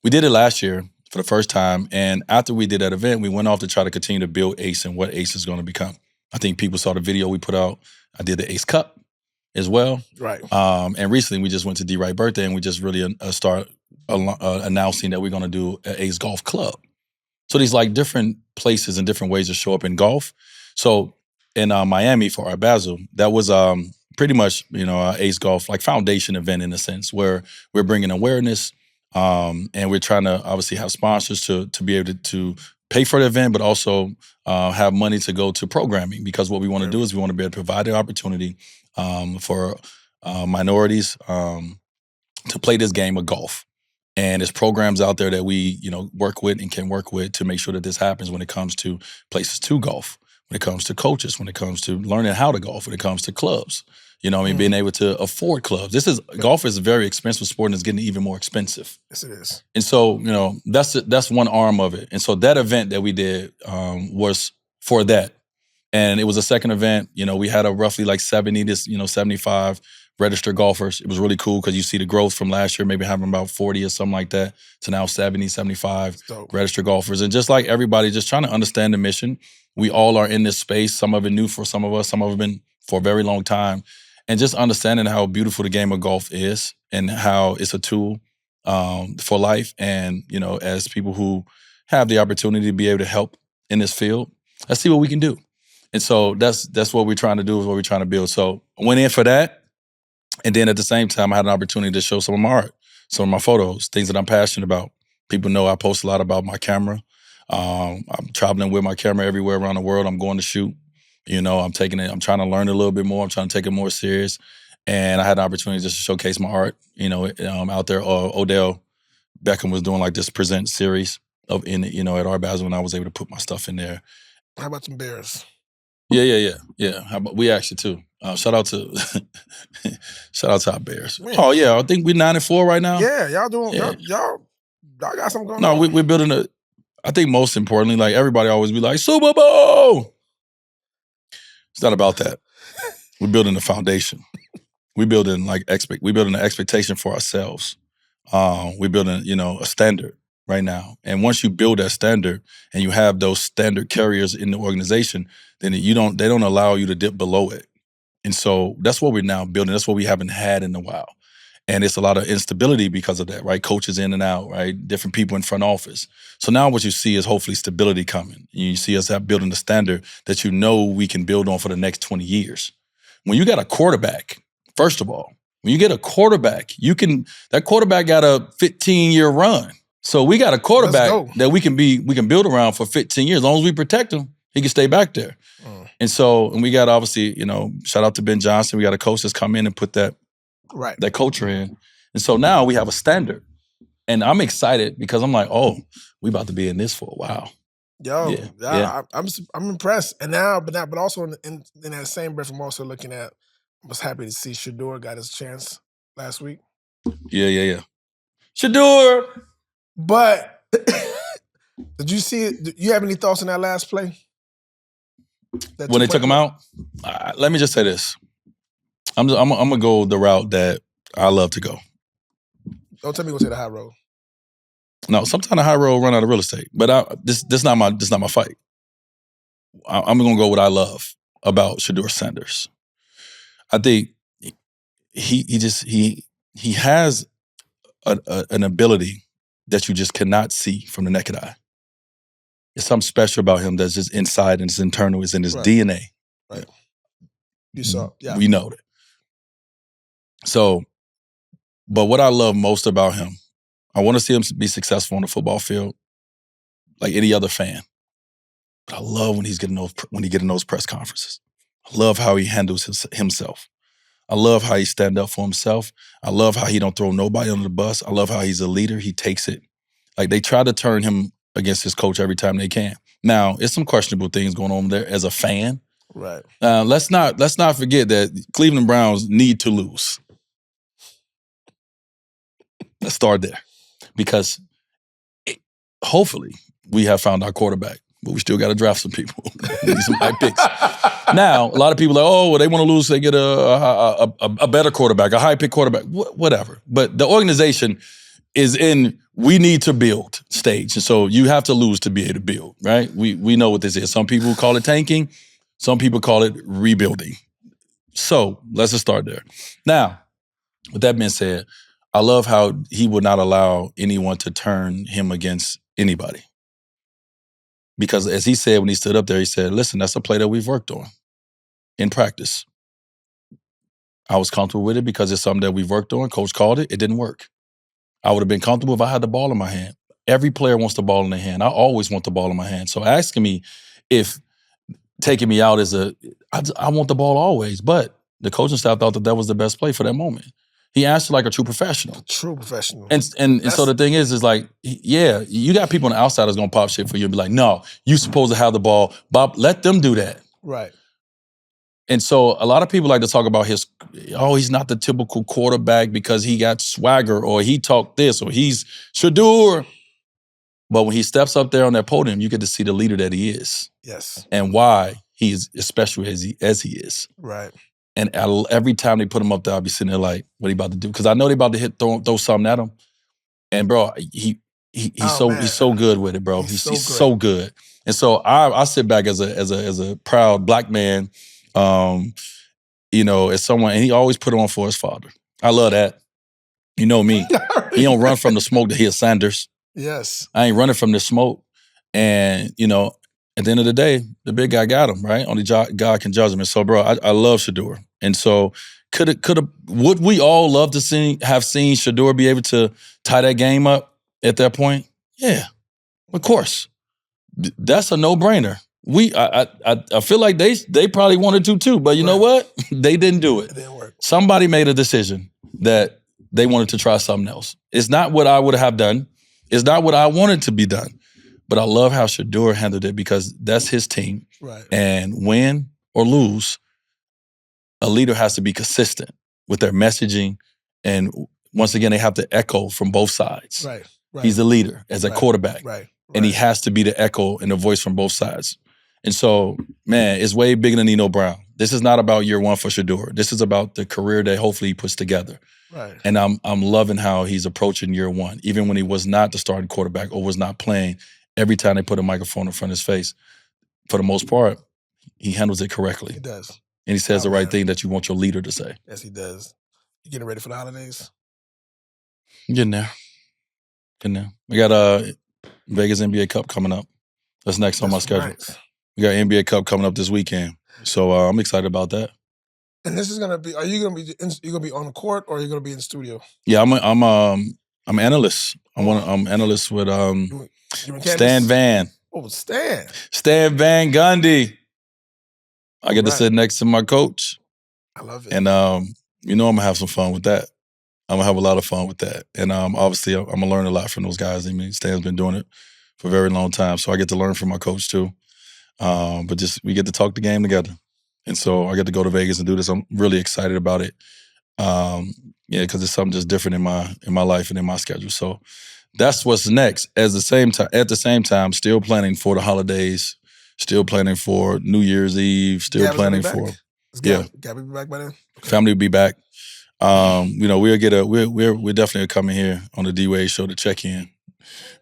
we did it last year for the first time, and after we did that event, we went off to try to continue to build Ace and what Ace is going to become. I think people saw the video we put out. I did the Ace Cup as well. Right. And recently we just went to D-Wright birthday, and we just really start announcing that we're going to do an Ace Golf Club. So these like different places and different ways to show up in golf. So in Miami for Art Basel, that was pretty much, our Ace Golf like foundation event in a sense, where we're bringing awareness, and we're trying to obviously have sponsors to be able to pay for the event, but also have money to go to programming, because what we want to do is we want to be able to provide the opportunity for minorities to play this game of golf. And there's programs out there that we, work with and can work with to make sure that this happens when it comes to places to golf, when it comes to coaches, when it comes to learning how to golf, when it comes to clubs. Being able to afford clubs. Golf is a very expensive sport, and it's getting even more expensive. Yes, it is. And so, that's one arm of it. And so that event that we did was for that. And it was a second event. We had a roughly like 70 to 75 registered golfers. It was really cool because you see the growth from last year, maybe having about 40 or something like that, to now 70, 75 registered golfers. And just like everybody, just trying to understand the mission. We all are in this space. Some of it new for some of us. Some of it been for a very long time. And just understanding how beautiful the game of golf is and how it's a tool for life. And, as people who have the opportunity to be able to help in this field, let's see what we can do. And so that's what we're trying to do, is what we're trying to build. So I went in for that. And then at the same time, I had an opportunity to show some of my art, some of my photos, things that I'm passionate about. People know I post a lot about my camera. I'm traveling with my camera everywhere around the world. I'm going to shoot. I'm taking it. I'm trying to learn a little bit more. I'm trying to take it more serious. And I had an opportunity just to showcase my art, out there. Odell Beckham was doing like this present series at Art Basel, and I was able to put my stuff in there. How about some Bears? Yeah. How about, we actually too. Shout out to our Bears. Man. Oh yeah, I think we're 9-4 right now. Yeah, y'all doing y'all got something going on. No, we're building I think most importantly, like everybody always be like, Super Bowl. It's not about that. We're building a foundation. We're building an expectation for ourselves. We're building, a standard right now. And once you build that standard and you have those standard carriers in the organization, then they don't allow you to dip below it. And so that's what we're now building. That's what we haven't had in a while. And it's a lot of instability because of that, right? Coaches in and out, right? Different people in front office. So now what you see is hopefully stability coming. You see us building a standard that you know we can build on for the next 20 years. When you got a quarterback, first of all, when you get a quarterback, that quarterback got a 15-year run. So we got a quarterback that we can build around for 15 years. As long as we protect him, he can stay back there. And we got obviously, shout out to Ben Johnson. We got a coach that's come in and put that culture in. And so now we have a standard. And I'm excited because I'm like, oh, we about to be in this for a while. I'm impressed. And now, but also in that same breath, I'm also looking at, I was happy to see Shedeur got his chance last week. Yeah. Shedeur! But did you see it? Do you have any thoughts on that last play? When they took him out? Let me just say this. I'm going to go the route that I love to go. Don't tell me you're going to take the high road. No, sometimes the high road run out of real estate. But this not my fight. I'm going to go what I love about Shedeur Sanders. I think he has an ability that you just cannot see from the naked eye. There's something special about him that's just inside and it's internal. It's in his DNA. Right. You saw, yeah. We know that. So, but what I love most about him, I want to see him be successful on the football field like any other fan. But I love when he get in those press conferences. I love how he handles himself. I love how he stand up for himself. I love how he don't throw nobody under the bus. I love how he's a leader. He takes it. Like they try to turn him against his coach every time they can. Now, it's some questionable things going on there as a fan. Right. Let's not forget that Cleveland Browns need to lose. Let's start there. Because hopefully we have found our quarterback, but we still got to draft some people. We need some high picks. Now, a lot of people are like, oh, well, they want to lose, they get a better quarterback, a high-pick quarterback, whatever. But the organization is in we need to build stage. And so you have to lose to be able to build, right? We know what this is. Some people call it tanking. Some people call it rebuilding. So let's just start there. Now, with that being said, I love how he would not allow anyone to turn him against anybody. Because as he said when he stood up there, he said, listen, that's a play that we've worked on in practice. I was comfortable with it because it's something that we've worked on. Coach called it. It didn't work. I would have been comfortable if I had the ball in my hand. Every player wants the ball in their hand. I always want the ball in my hand. So asking me if taking me out is I want the ball always. But the coaching staff thought that was the best play for that moment. He answered like a true professional. True professional. And so the thing is like, yeah, you got people on the outside that's going to pop shit for you and be like, no, you supposed to have the ball. Bob, let them do that. Right. And so a lot of people like to talk about he's not the typical quarterback because he got swagger or he talked this or he's Shedeur. But when he steps up there on that podium, you get to see the leader that he is. Yes. And why he is as special as he is. Right. And every time they put him up there, I'll be sitting there like, what he about to do? Because I know they about to throw something at him. And bro, he's so good with it, bro. He's so good. And so I sit back as a proud black man, as someone, and he always put on for his father. I love that. You know me. He don't run from the smoke to hear Sanders. Yes. I ain't running from the smoke. And, at the end of the day, the big guy got him, right? Only God can judge him. And so, bro, I love Shedeur. And so would we all love to have seen Shedeur be able to tie that game up at that point? Yeah, of course. That's a no-brainer. I feel like they probably wanted to too, but you know what? They didn't do it. It didn't work. Somebody made a decision that they wanted to try something else. It's not what I would have done. It's not what I wanted to be done. But I love how Shedeur handled it because that's his team. Right. And win or lose, a leader has to be consistent with their messaging. And once again, they have to echo from both sides. Right. He's the leader as a quarterback. Right. And he has to be the echo and the voice from both sides. And so, man, it's way bigger than Nino Brown. This is not about year one for Shedeur. This is about the career that hopefully he puts together. Right. And I'm loving how he's approaching year one, even when he was not the starting quarterback or was not playing. Every time they put a microphone in front of his face, for the most part, he handles it correctly. He does. And he says the right thing that you want your leader to say. Yes, he does. You getting ready for the holidays? Getting there. We got Vegas NBA Cup coming up. That's next on my schedule. Right. We got NBA Cup coming up this weekend, so I'm excited about that. And this is gonna be. Are you gonna be? You gonna be on the court, or are you gonna be in the studio? Yeah, I'm analyst. I'm analyst with Stan Van. Oh, Stan Van Gundy. I get to sit next to my coach. I love it. And I'm gonna have some fun with that. I'm gonna have a lot of fun with that. And obviously I'm gonna learn a lot from those guys. I mean, Stan's been doing it for a very long time, so I get to learn from my coach too. But just we get to talk the game together. And so I get to go to Vegas and do this. I'm really excited about it. Because it's something just different in my life and in my schedule. So that's what's next. At the same time, still planning for the holidays, still planning for New Year's Eve, still planning for Gabby be back by then? Okay. Family will be back. We're definitely coming here on the D-Wade Show to check in.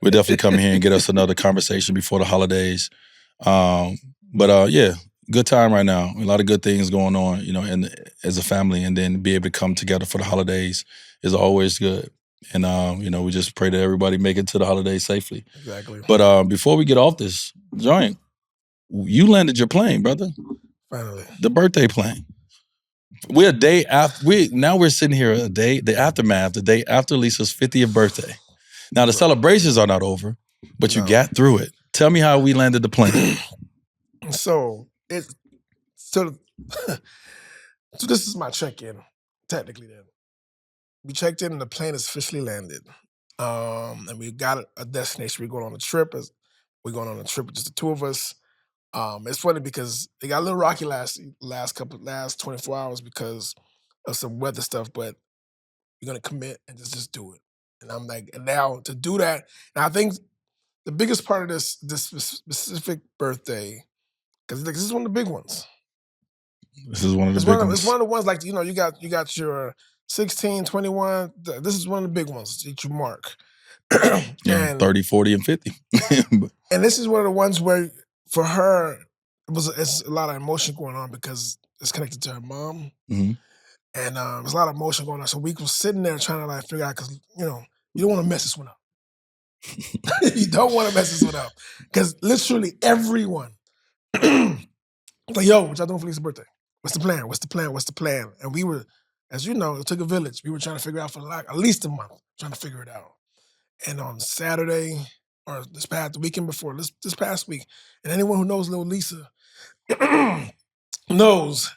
We're definitely coming here and get us another conversation before the holidays. Good time right now. A lot of good things going on, and as a family, and then be able to come together for the holidays is always good. And we just pray that everybody make it to the holidays safely. Exactly. But before we get off this joint, you landed your plane, brother. Finally. The birthday plane. We're a day after. We're sitting here the day after Lisa's 50th birthday. Now the celebrations are not over, but you got through it. Tell me how we landed the plane. So this is my check-in, technically. Then we checked in and the plane is officially landed, and we got a destination. We're going on a trip. We're going on a trip with just the two of us. It's funny because it got a little rocky last 24 hours because of some weather stuff, but we're gonna commit and just do it. And I'm like, and now to do that, and I think the biggest part of this specific birthday, because this is one of the big ones. This is one of the big ones. It's one of the ones like, you got your 16, 21. This is one of the big ones that you mark. And 30, 40, and 50. And this is one of the ones where, for her, it's a lot of emotion going on because it's connected to her mom. Mm-hmm. And there's a lot of emotion going on. So we was sitting there trying to figure out, because, you don't want to mess this one up. You don't want to mess this one up. Because literally everyone, like, yo, what y'all doing for Lisa's birthday? What's the plan? What's the plan? What's the plan? And we were, as you know, it took a village. We were trying to figure out for at least a month, trying to figure it out. And on Saturday, or the weekend before, this past week, and anyone who knows little Lisa knows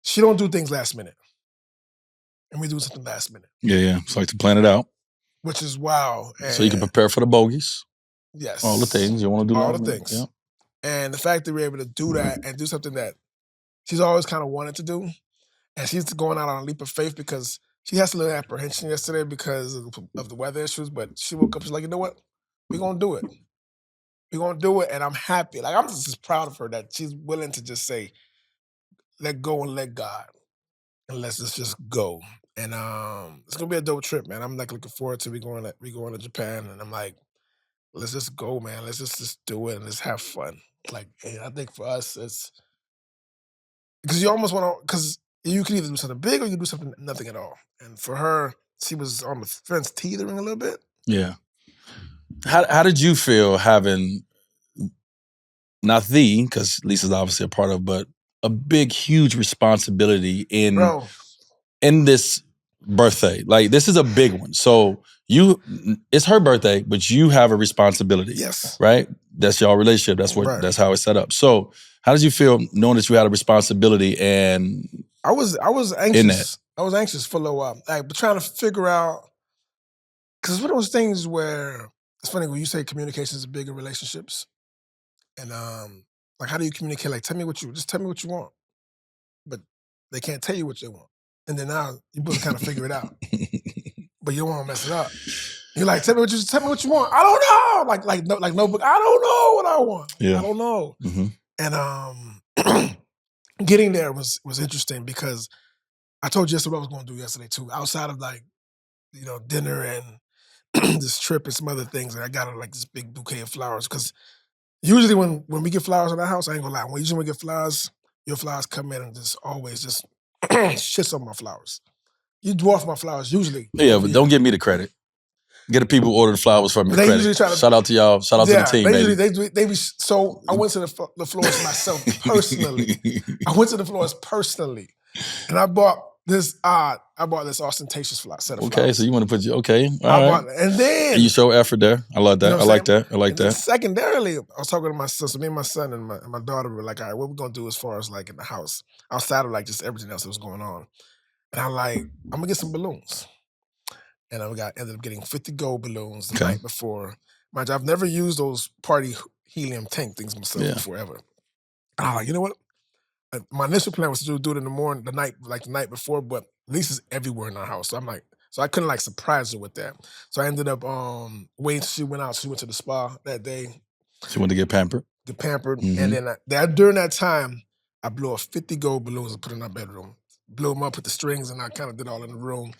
she don't do things last minute. And we do something last minute. Yeah. It's like to plan it out. Which is wow. And so you can prepare for the bogeys. Yes. All the things you want to do. All the things. Yeah. And the fact that we're able to do that and do something that she's always kind of wanted to do, and she's going out on a leap of faith because she has a little apprehension yesterday because of the weather issues, but she woke up, she's like, you know what? We're going to do it. We're going to do it, and I'm happy. Like, I'm just proud of her that she's willing to just say, let go and let God, and let's just go. And it's going to be a dope trip, man. I'm looking forward to we going to Japan, and I'm like, let's just go, man. Let's just do it and let's have fun. Like, I think for us, it's because you almost want to, because you can either do something big or you can do nothing at all. And for her, she was on the fence, teetering a little bit. Yeah. How did you feel having, not because Lisa's obviously a part of, but a big, huge responsibility in this birthday? Like, this is a big one. So it's her birthday, but you have a responsibility. Yes. Right? That's your relationship. That's how it's set up. So how did you feel knowing that you had a responsibility? And I was anxious. I was anxious for a little while. But trying to figure out, because it's one of those things where it's funny when you say communication is big in relationships. And how do you communicate? Like, tell me what you want. But they can't tell you what they want. And then now you're supposed to kind of figure it out. But you don't want to mess it up. You're like, tell me what you want. I don't know. Like notebook. I don't know what I want. Yeah. I don't know. Mm-hmm. And getting there was interesting because I told you yesterday what I was going to do yesterday too. Outside of dinner and this trip and some other things, and I got her this big bouquet of flowers because usually when we get flowers in our house, I ain't gonna lie. When we get flowers, your flowers come in and just always just shits on my flowers. You dwarf my flowers usually. Yeah, but don't give me the credit. Get the people who order the flowers from your They credit. usually try to- Shout out to y'all. Shout out to the team, baby. So I went to the floors myself personally. I went to the floors personally, and I bought this ostentatious set of flowers. Okay, so you want to put all right. And then and you show effort there. I love that. You know I like that. I like that. Secondarily, I was talking to my sister. Me and my son and my daughter were like, all right, what we gonna do as far as like in the house outside of like just everything else that was going on? And I'm like, I'm gonna get some balloons. And I ended up getting 50 gold balloons the night before. Mind you, I've never used those party helium tank things myself before ever. And I'm like, you know what? My initial plan was to do it in the morning, the night before, but Lisa's everywhere in our house. So I'm like, so I couldn't like surprise her with that. So I ended up waiting till she went out. She went to the spa that day. She wanted to get pampered. And then during that time, I blew off 50 gold balloons and put in our bedroom. Blew them up, put the strings, and I kind of did all in the room.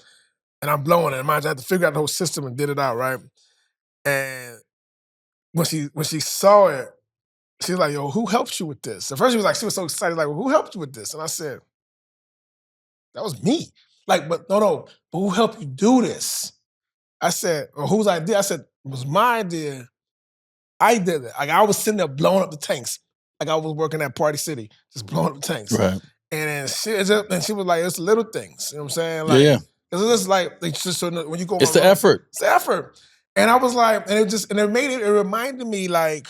And I'm blowing it. Mind you, I had to figure out the whole system and did it out, right? And when she saw it, she was like, yo, who helped you with this? At first she was so excited, like, well, who helped you with this? And I said, that was me. Like, but who helped you do this? I said, or whose idea? I said, it was my idea. I did it. Like I was sitting there blowing up the tanks. Like I was working at Party City, just blowing up the tanks. Right. And then she was like, it's little things. You know what I'm saying? Like, yeah. It's just like when you go. It's the effort. It's the effort. And I was like, it reminded me like,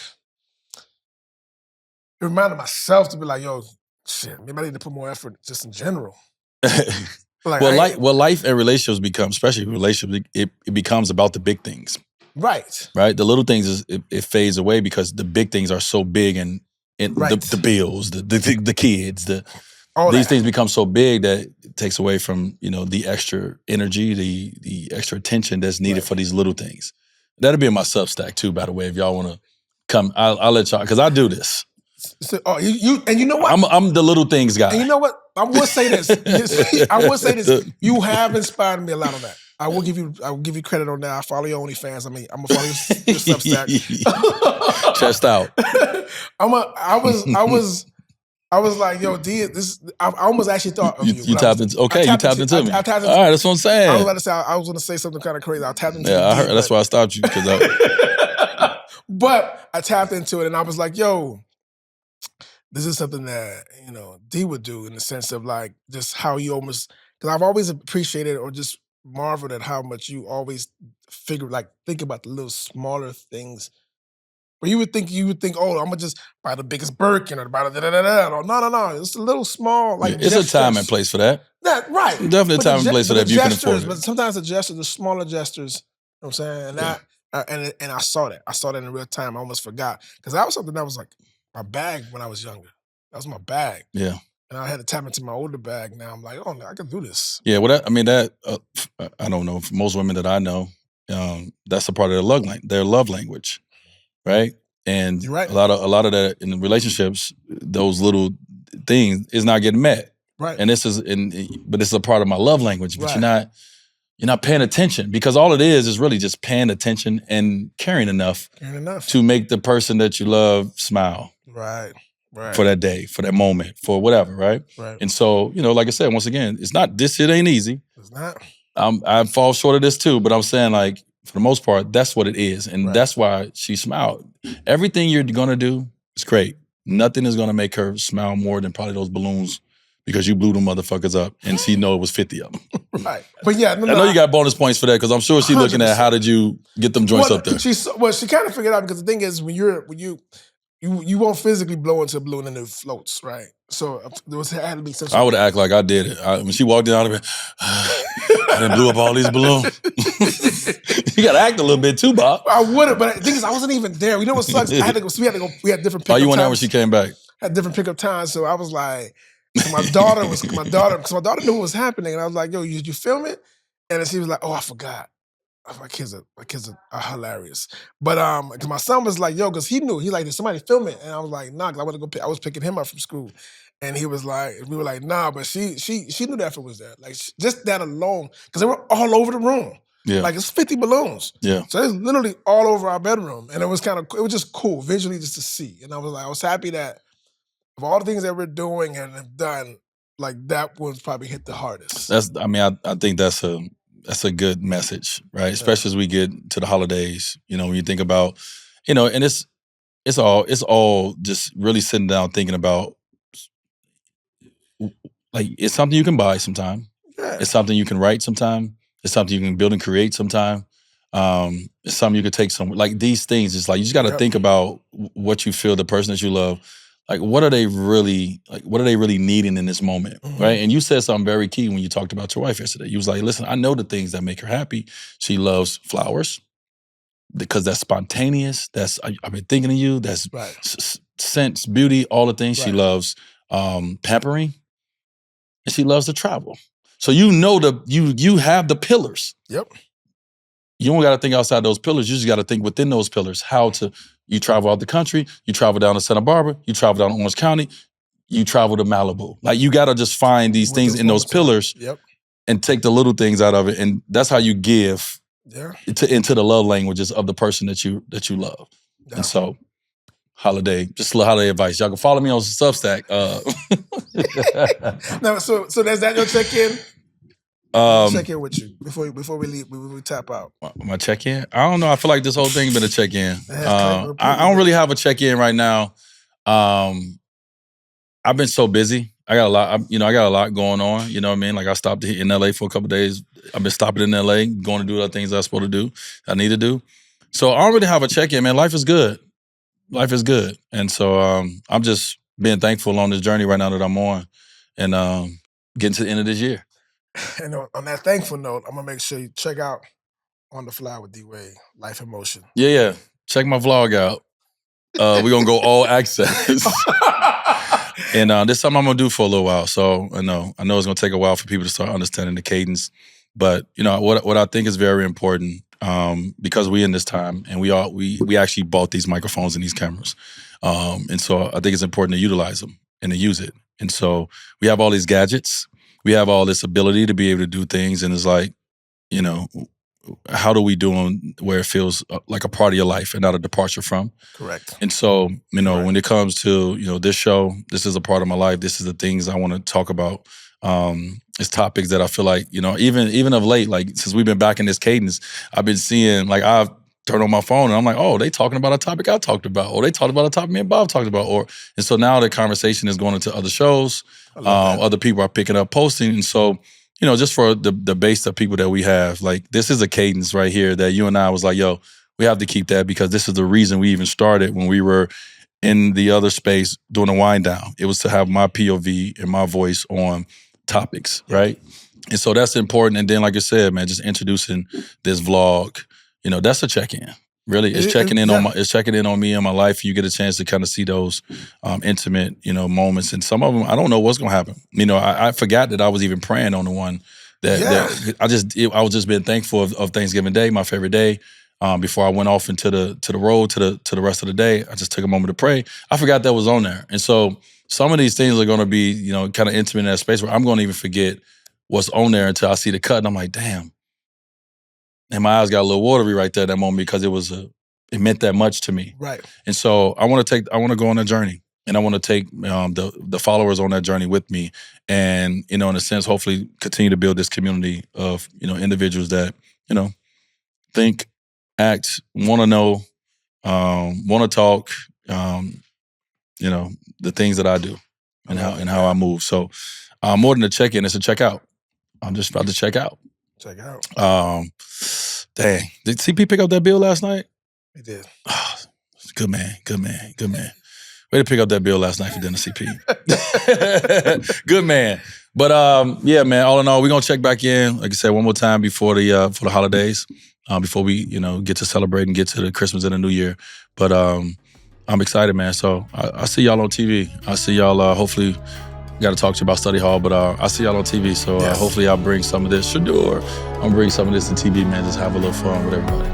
it reminded myself to be like, yo, shit, maybe I need to put more effort just in general. Like, life and relationships become, especially relationships, it becomes about the big things. Right. Right. The little things it fades away because the big things are so big and the bills, the kids, these things become so big that it takes away from, the extra energy, the extra attention that's needed for these little things. That'll be in my Substack too, by the way, if y'all want to come, I'll let y'all, because I do this. So, and you know what? I'm the little things guy. And you know what? I will say this. You have inspired me a lot on that. I will give you credit on that. I follow your OnlyFans. I mean, I'm gonna follow your Substack. Chest out. I was like, yo, D, I almost actually thought of you. You tapped into me. I tapped into, all right, that's what I'm saying. I was gonna say something kind of crazy. I tapped into I heard. That's why I stopped you But I tapped into it, and I was like, yo, this is something that D would do in the sense of like just how you almost, because I've always appreciated or just marveled at how much you always think about the little smaller things. Where you would think, oh, I'm gonna just buy the biggest Birkin or buy the da-da-da-da. No. It's a little small, like it's gestures. A time and place for that. Right. Definitely a time and place for that if you can afford it. But sometimes the smaller gestures, you know what I'm saying? And I saw that. I saw that in real time. I almost forgot. Because that was something that was like my bag when I was younger. That was my bag. Yeah. And I had to tap into my older bag. Now I'm like, oh, I can do this. Yeah, well, I don't know. For most women that I know, that's a part of their love language, right? And you're right. a lot of that in relationships, those little things is not getting met. Right. And this is a part of my love language. But you're not paying attention, because all it is really just paying attention and caring enough to make the person that you love smile. Right. For that day, for that moment, for whatever, right? Right. And so, like I said, once again, it ain't easy. It's not. I fall short of this too, but I'm saying, like, for the most part, that's what it is. And that's why she smiled. Everything you're gonna do is great. Nothing is gonna make her smile more than probably those balloons, because you blew them motherfuckers up and she know it was 50 of them. Right. But yeah, I know you got bonus points for that, because I'm sure she's looking at how did you get them joints up there. She kind of figured out, because the thing is, when you won't physically blow into a balloon and it floats, right? So there had to be some. I would act like I did it. When she walked in, I'd have been, I done blew up all these balloons. You got to act a little bit too, Bob. I would have, but the thing is, I wasn't even there. You know what sucks? I had to go. So we had to go. We had different pickup times. You went there when she came back? Had different pickup times, so I was like, my daughter, because my daughter knew what was happening, and I was like, yo, did you film it? And then she was like, oh, I forgot. My kids are hilarious. But because my son was like, yo, because he knew, he like, did somebody film it? And I was like, nah, because I want to go I was picking him up from school. And he was like, we were like, nah, but she knew that effort was there. Like, just that alone, because they were all over the room. Yeah. Like, it's 50 balloons. Yeah. So it's literally all over our bedroom. And it was just cool visually just to see. And I was happy that of all the things that we're doing and have done, like, that one's probably hit the hardest. I think that's that's a good message, right? Especially as we get to the holidays. When you think about, and it's all just really sitting down thinking about, like, it's something you can buy sometime. Yeah. It's something you can write sometime. It's something you can build and create sometime. It's something you could take somewhere. Like, these things, it's like you just got to think about what you feel, the person that you love. Like, what are they really needing in this moment, right? And you said something very key when you talked about your wife yesterday. You was like, listen, I know the things that make her happy. She loves flowers because that's spontaneous. That's, I've been thinking of you. That's sense, beauty, all the things. She loves pampering, and she loves to travel. So you have the pillars. Yep. You don't got to think outside those pillars. You just got to think within those pillars. You travel out the country, you travel down to Santa Barbara, you travel down to Orange County, you travel to Malibu. Like, you got to just find these things in those pillars and take the little things out of it. And that's how you give into the love languages of the person that you love. Yeah. And so, just a little holiday advice. Y'all can follow me on Substack. Now, so that's that your check-in? Check in with you before we leave, before we tap out. My check-in? I don't know. I feel like this whole thing been a check-in. I don't really have a check-in right now. I've been so busy. I got a lot. I got a lot going on. You know what I mean? Like, I stopped in LA for a couple of days. I've been stopping in LA, going to do other things I'm supposed to do. I need to do. So I don't really have a check-in, man. Life is good. Life is good, and so I'm just being thankful on this journey right now that I'm on, and getting to the end of this year. And on that thankful note, I'm gonna make sure you check out On the Fly with D-Wade, Life in Motion. Yeah. Check my vlog out. We're gonna go all access. And this is something I'm gonna do for a little while. So I know it's gonna take a while for people to start understanding the cadence. But what I think is very important, because we in this time, and we actually bought these microphones and these cameras. And so I think it's important to utilize them and to use it. And so we have all these gadgets. We have all this ability to be able to do things, and it's like, how do we do them where it feels like a part of your life and not a departure from? Correct. And so, when it comes to, this show, this is a part of my life. This is the things I want to talk about. It's topics that I feel like, even of late, like, since we've been back in this cadence, I've been seeing, like, I've turned on my phone and I'm like, oh, they talking about a topic I talked about, or they talked about a topic me and Bob talked about, and so now the conversation is going into other shows. Other people are picking up, posting, and so, just for the base of people that we have, like, this is a cadence right here that you and I was like, yo, we have to keep that, because this is the reason we even started when we were in the other space doing a wind down. It was to have my POV and my voice on topics, right? And so that's important. And then, like I said, man, just introducing this vlog, that's a check-in. Really, it's checking in on me and my life. You get a chance to kind of see those intimate, moments. And some of them, I don't know what's gonna happen. I forgot that I was even praying on the one that I was just being thankful of Thanksgiving Day, my favorite day. Before I went off into the road to the rest of the day, I just took a moment to pray. I forgot that was on there. And so some of these things are gonna be, kind of intimate in that space where I'm gonna even forget what's on there until I see the cut, and I'm like, damn. And my eyes got a little watery right there at that moment, because it meant that much to me. Right. And so I want to go on a journey, and I want to take the followers on that journey with me, and in a sense, hopefully continue to build this community of individuals that think, act, want to know, want to talk, the things that I do and how I move. So more than a check-in, it's a check-out. I'm just about to check out. Check out. Dang. Did CP pick up that bill last night? He did. Oh, good man. Way to pick up that bill last night for dinner, CP. Good man. But yeah, man, all in all, we're gonna check back in, like I said, one more time before the holidays, before we, get to celebrate and get to the Christmas and the New Year. But I'm excited, man. So I see y'all on TV. I see y'all, hopefully. Got to talk to you about study hall, but I see y'all on TV, so hopefully I'll bring some of this. Shedeur, I'm gonna bring some of this to TV, man. Just have a little fun with everybody.